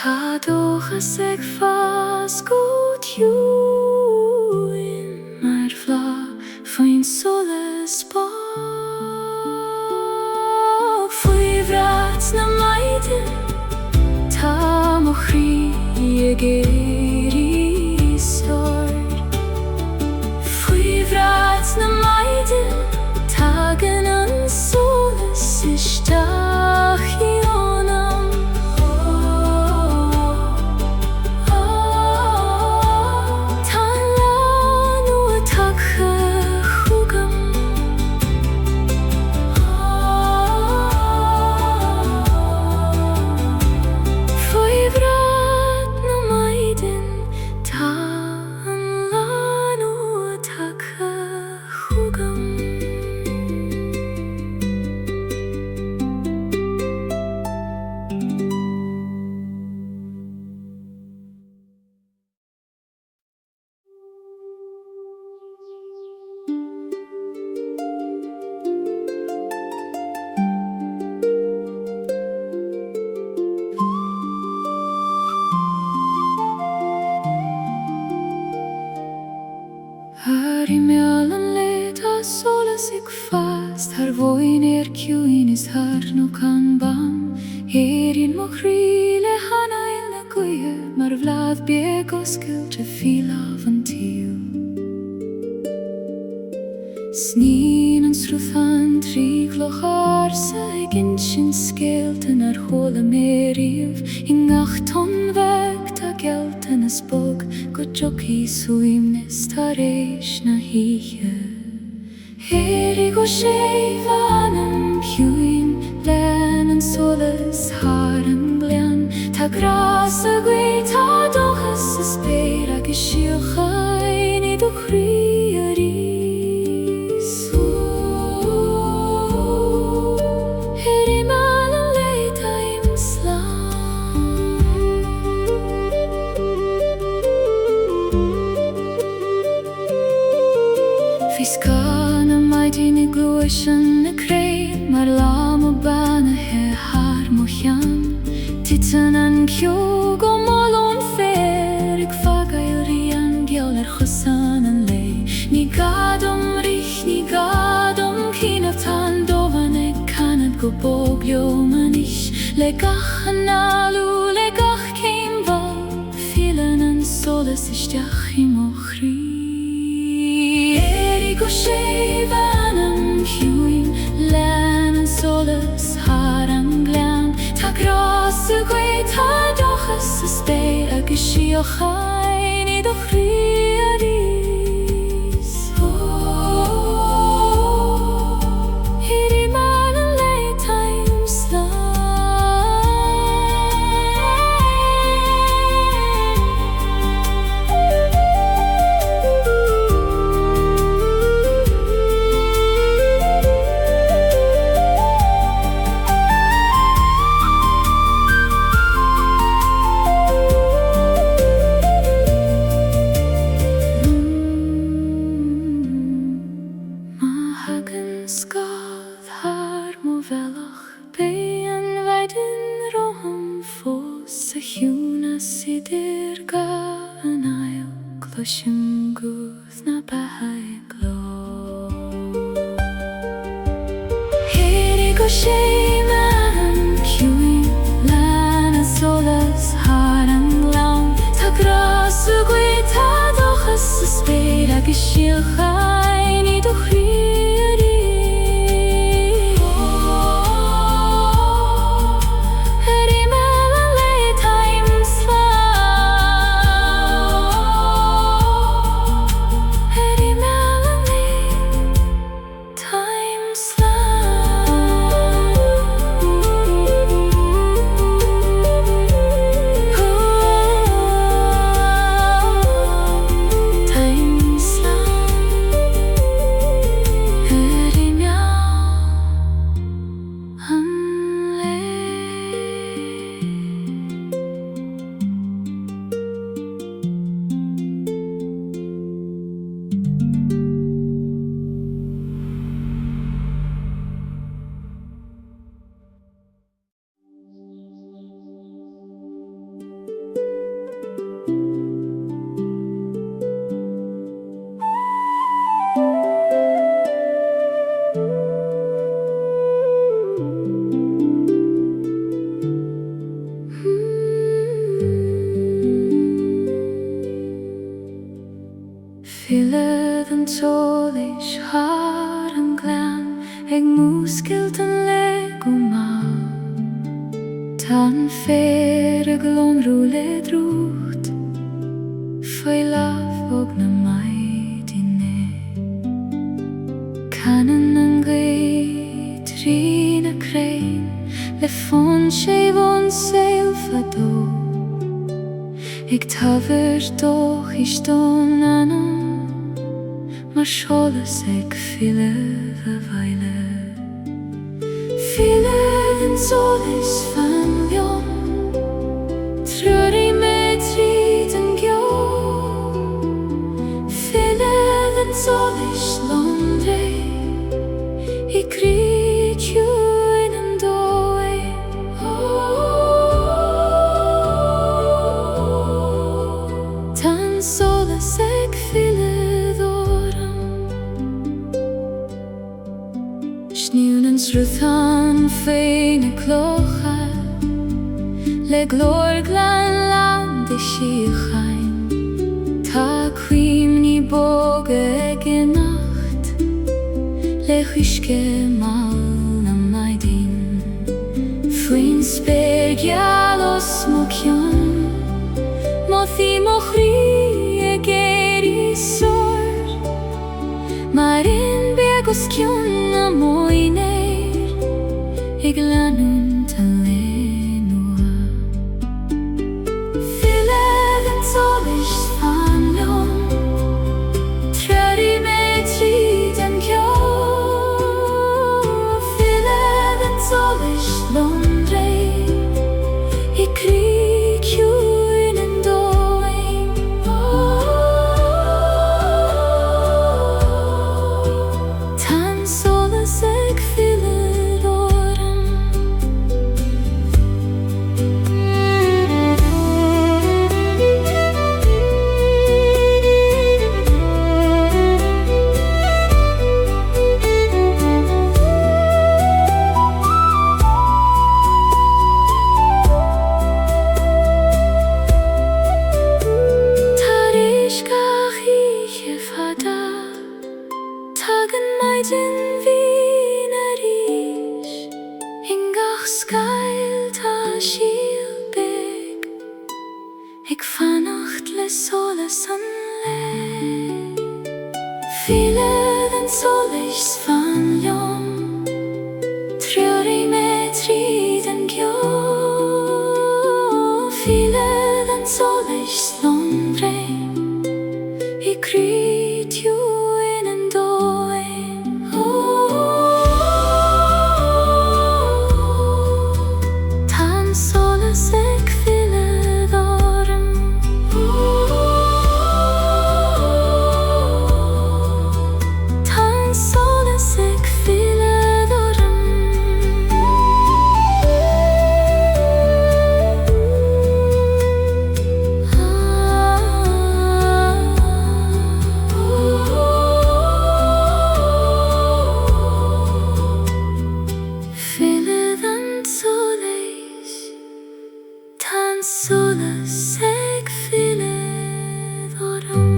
Ta dochas ag fas gut juin Mar vla fain solas bog Fwy vrats na maidin Ta mochri ag eri stord Fwy vrats na maidin Tagen an solas ishtach ionam Hari mealan leta solas ik fast Har voin kiuin is har no kan bam Erin mochrile hana illa guye Mar vlad biegoskel te fila vantil Snin an sruthan trigloch arsa ag inchin skelten ar hola meriv Ingach ton veg ta gelten as bog Gojoki suimnes ta reish na hiye Herig o sheivanam piuin Len an solas haran glen Ta grasa gwe ta dochas as beir ag ishiochain I duchriari Fiskana maidin I gluishan na krein Mar lam o bana he har mochian Titan an kiog o molon fer Ik fagail rian giol chosan an lei Ni gadom rich, ni gadom kinav tan dovan ek kanad go boglio manish Legach an alu, legach keim val Filan an solas ishtach imochri Go sheivanam huin Len an solas haran glen Ta grasa gwe ta dochas as beir ag ishiochain I duchriaris Hiri malan le taim Shimguth na bahai glo Hiri go sheivanam kiuin Len an solas haran glen Ta grasa gwe ta dochas as beir ag ishiochain I duchriari Shar an glen ag múscailt an le go má Tan fér a glonrú le drút Foi laf og na maidine Canan an gay trí na crain Le fon sé von sail fadó Ig tafir doch iston anon Mar solas ag file a bhaile File den solis fan liom Truri me trid an gyo File den solis londre I grid ju in an doe Tan solas ag file Sniúnan sruthan féin a clocha Le glór glan land I síchain Tá cuim ní boga ag I nacht Le huisce mal na maidin Fuin spéir gealos mo cion Mothi mo chrí ag éri sor Mar in begos cion na moineir Ig lanún tan lenua File den solis fan liom Truri me trid an gyo File den solis londre I grid ju in an doing Tan solas ag file doran Tarish gach ich fada Tagan maidin vín a rís Ingach scail tá síl big Ig fannacht le solas an le File den solis fan liom Truri me trid an gyo File den solis londre I grid ju in an doing Tan solas ag file doran Tan solas ag file doran File den solis Tan solas ag file doran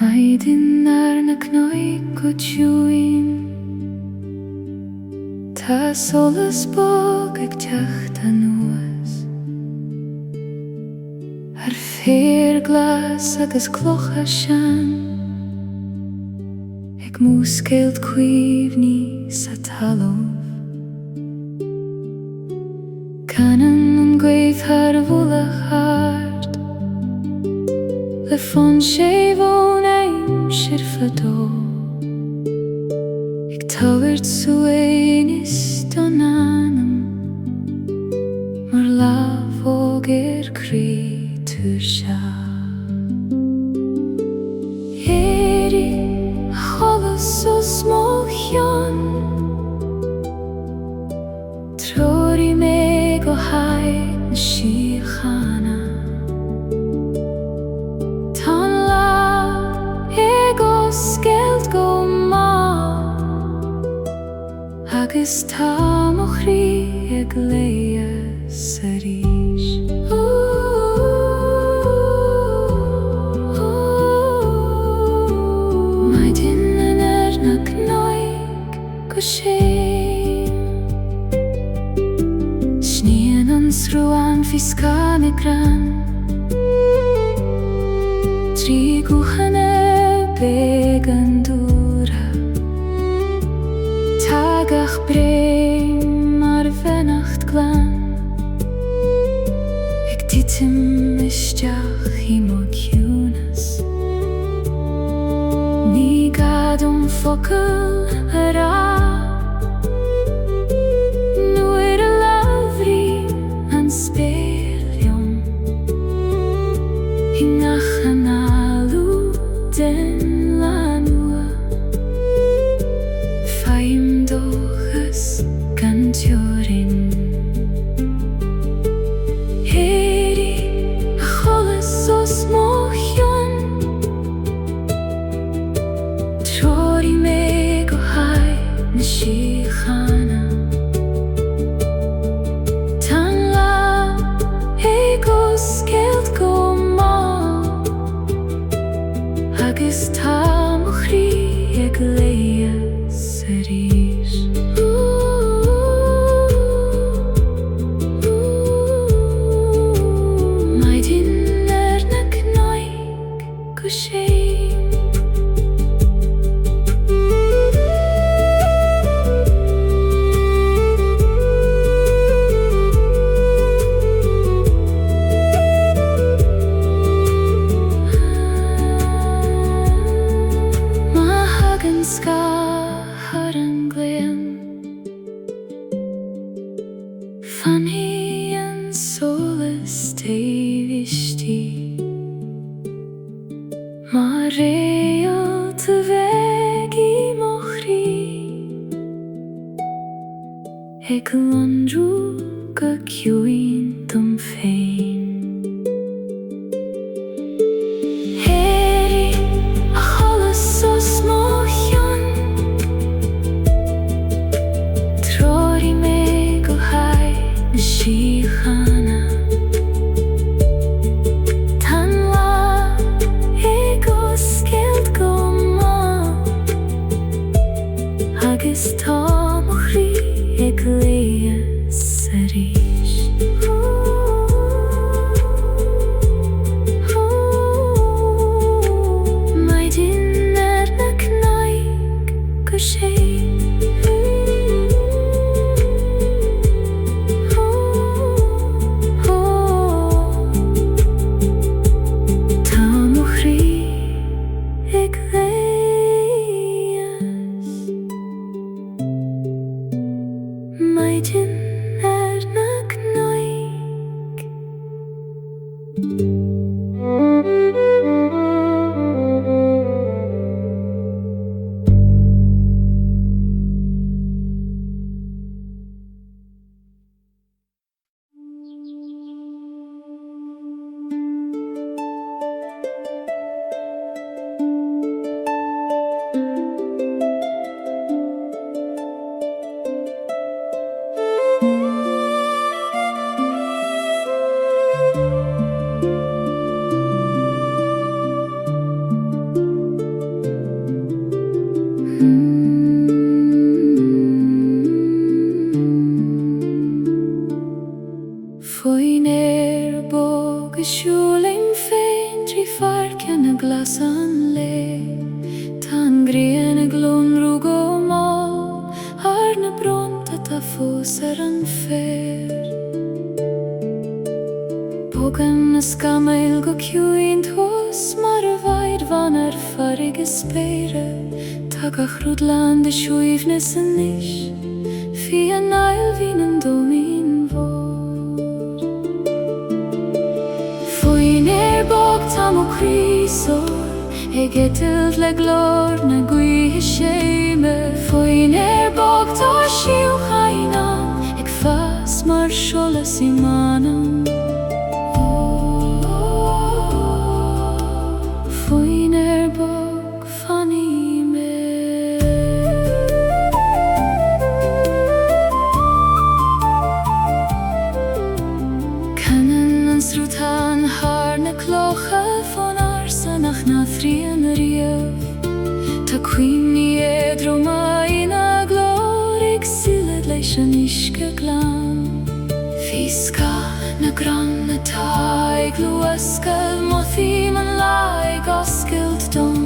Maidin ar na cnoig go tjuin Tá solas bog ag teacht an nuas Ar fér glas agus clocha sean Ag múscailt cuimhní sa talamh Canan an gwaithar bhualach hart Le fon sé von aim sir fadó Ig tawirt suain is don anam Mar laf og crí tuair se mochion Trori me go haid na síochána Tan lá ego scéalt go má agus tá mo chrí ag léamh sa ríis go sé Snían an srúan fi scan gran Trí gúchanna beg an dúra Tagach breim mar venacht glan Ag titim isteach I mo ciúnas Ní gadum focail ará agus tá mo chrí ag léamh sa ríis Maidin na cnoig go sé Funny and soulless tavishti Ma real te vegi mochri Eg landru ga kiuin dum fein Heri a cholas os mochion Trori me go hai síochána Tan lá ego scéalt go má agus tá mo chrí ag léamh sa ríis Maidin na cnoig go sé Foin bog siúling féin trí farcian a glas an le Tan grian a glónrú go má Ar na bronta ta fós ar an fér Bogan na scamail go ciúin thos Mar a bhaid van ar farig is spéire Tag a chrúdlan de siúifnes an ish Fi an ail vín an domín vor Foin bog tam o chrysor Egetelt le glor na gui shame Foin bog to shiu haina Ik fas mar shola simana Foin bog funny me Kanen ans rutan har na kloche von Nach na thrien rief Ta quini edroma ina glorig siled leishan iske glan Fiska na gran na taig luaskel mothi man laig oskild don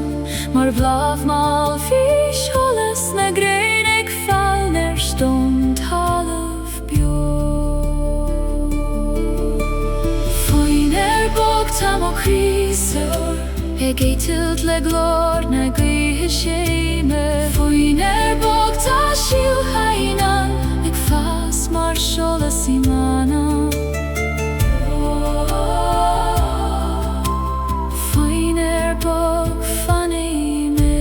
Mar blav mal fish holes na greinig fall ner stond half bio Foin bog tam o krisor Egetelt le glor na gui shame Foin bog ta shiu hainan Ik fas mar shola simana Foin bog funny me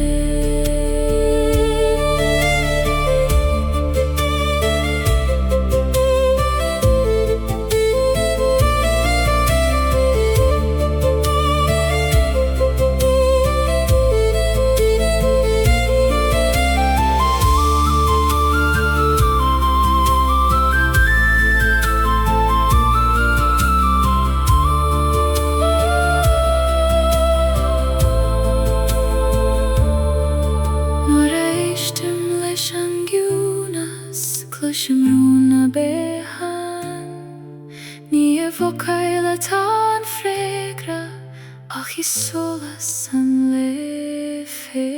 Shimruna behan Ni evocaila tan fregra Ach I solas an lefe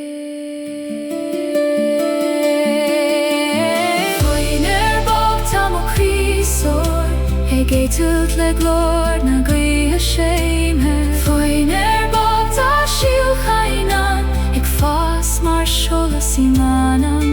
Foin bog tam o krisor Egetelt le glor na gui shame Foin bog ta shiu hainan Ik fas mar shola simanan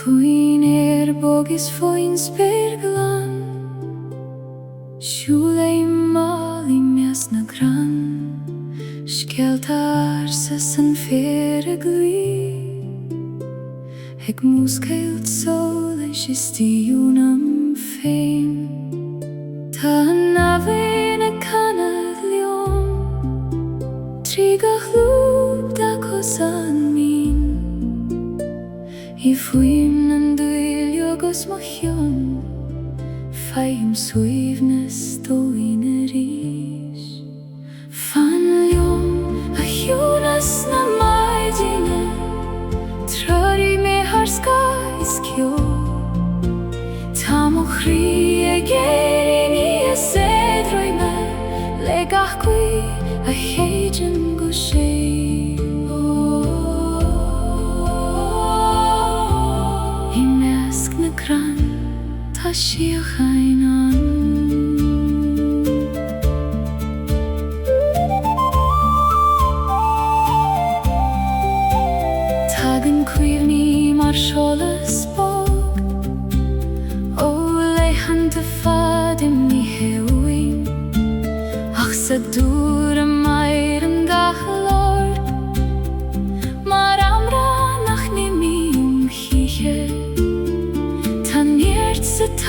Foin bog is foin sperglan Shulei mal I mes na gran Skeltar sen fere glui Heg muskeilt sol shistiunam fein Ta navene kanad lion Trigach lub da kosan min I fuim nan duil jogos mochion Faim suivnes do ineris Fan liom a hjunas na maidine Trari me harskais kjo Tam och rie gerin I esedroi me Legach kui a heijin go shei Gran ta shiu hainan Tagen kuivni mar sholas bog O leihan te fadim ni hewin Ach sa dur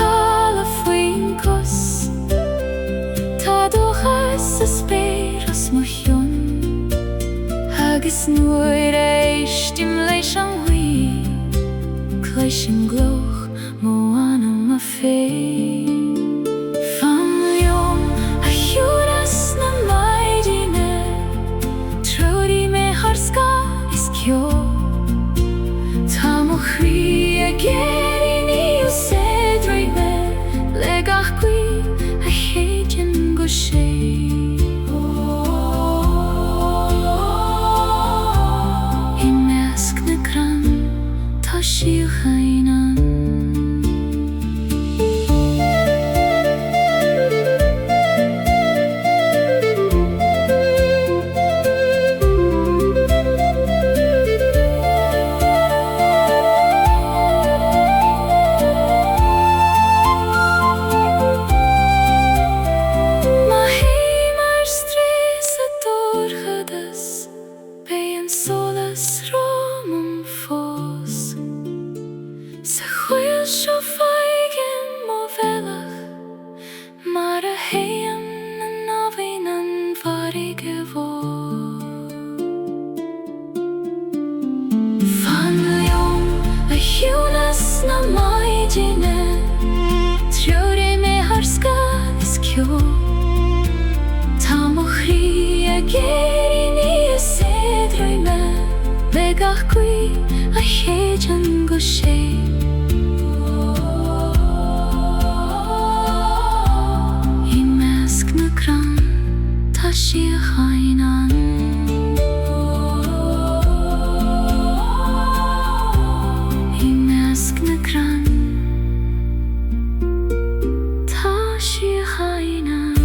tala faoin cos tá dóchas a spéir as mo thion agus nuair éistim leis an mhuí clois an gloch mo anam a féin fan liom a thiúras na maidine tródí me harsca is cio tá mo chrí a géirí níl sédrú me le gach gui a chéidean go sé I measc na gran tá sí a chainan a chéidean go sé I measc na gran tá sí a chainan I measc na gran tá sí a chainan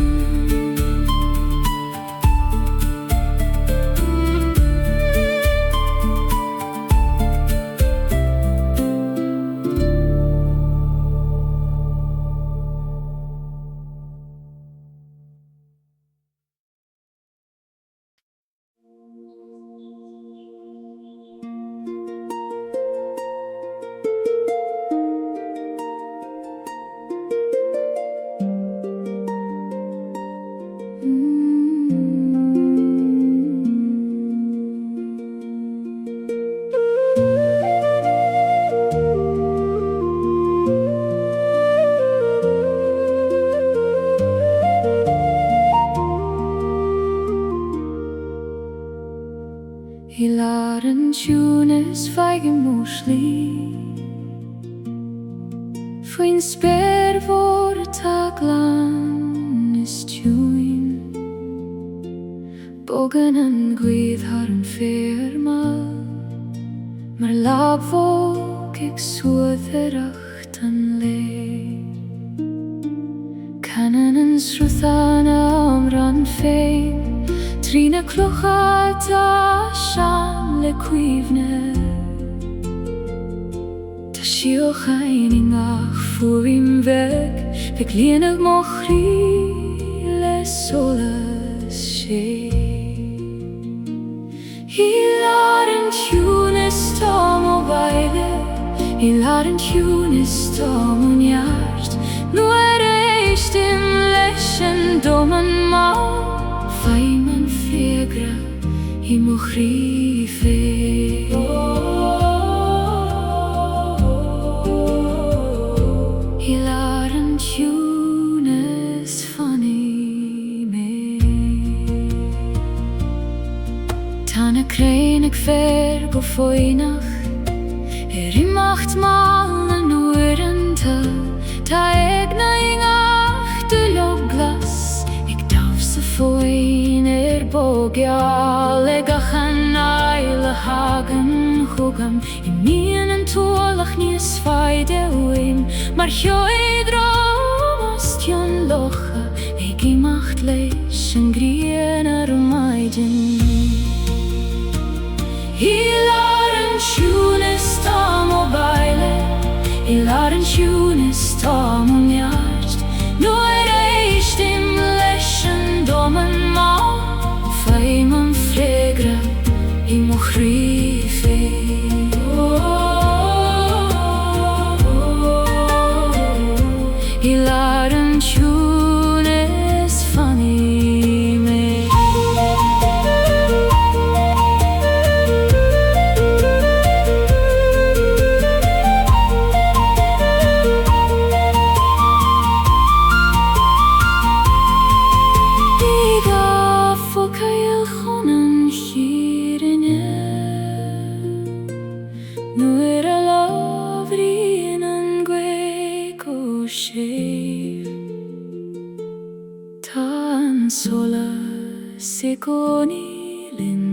an túnas feigim múslí faoin spéir mhór atá glan is túin bogan an gcuid thar an féar mar labhóg ag soothe ireacht an lé canan an sruthanna amran féin trína clocha tá sean le cuimhne tá sí ó chaining ach fuaim bheith ag líonadh mo chrí le solas sé I lár an túnas tá mo baile I lár an túnas tá mo neart nuair éistim leis an doman má faim an fégra I mo chrí fé I lár an túnas fanní mé tá na crain ag fér go foinach imacht máil na nuairanta tá ag na ingach de loglas ag damh sa foin bógeal ag a chanáil a hagan chugam I míon an tualach níos faide uim mar cheoid rámas tion locha ag imacht leis an grian ar maidin I lár an túnas tá mo baile I lár an túnas tá mo neart nuair éistim leis an doman má faim an frégra I mo chrí fé sigoni lin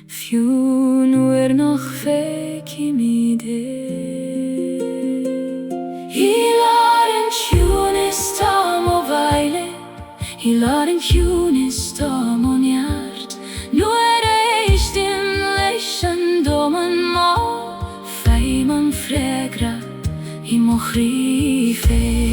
Fiún wer noch feki mi de Hilar en tjunis tam o veile Hilar en tjunis tam o njart Nu eist in leishan domen ma Feiman fregra I mochri fe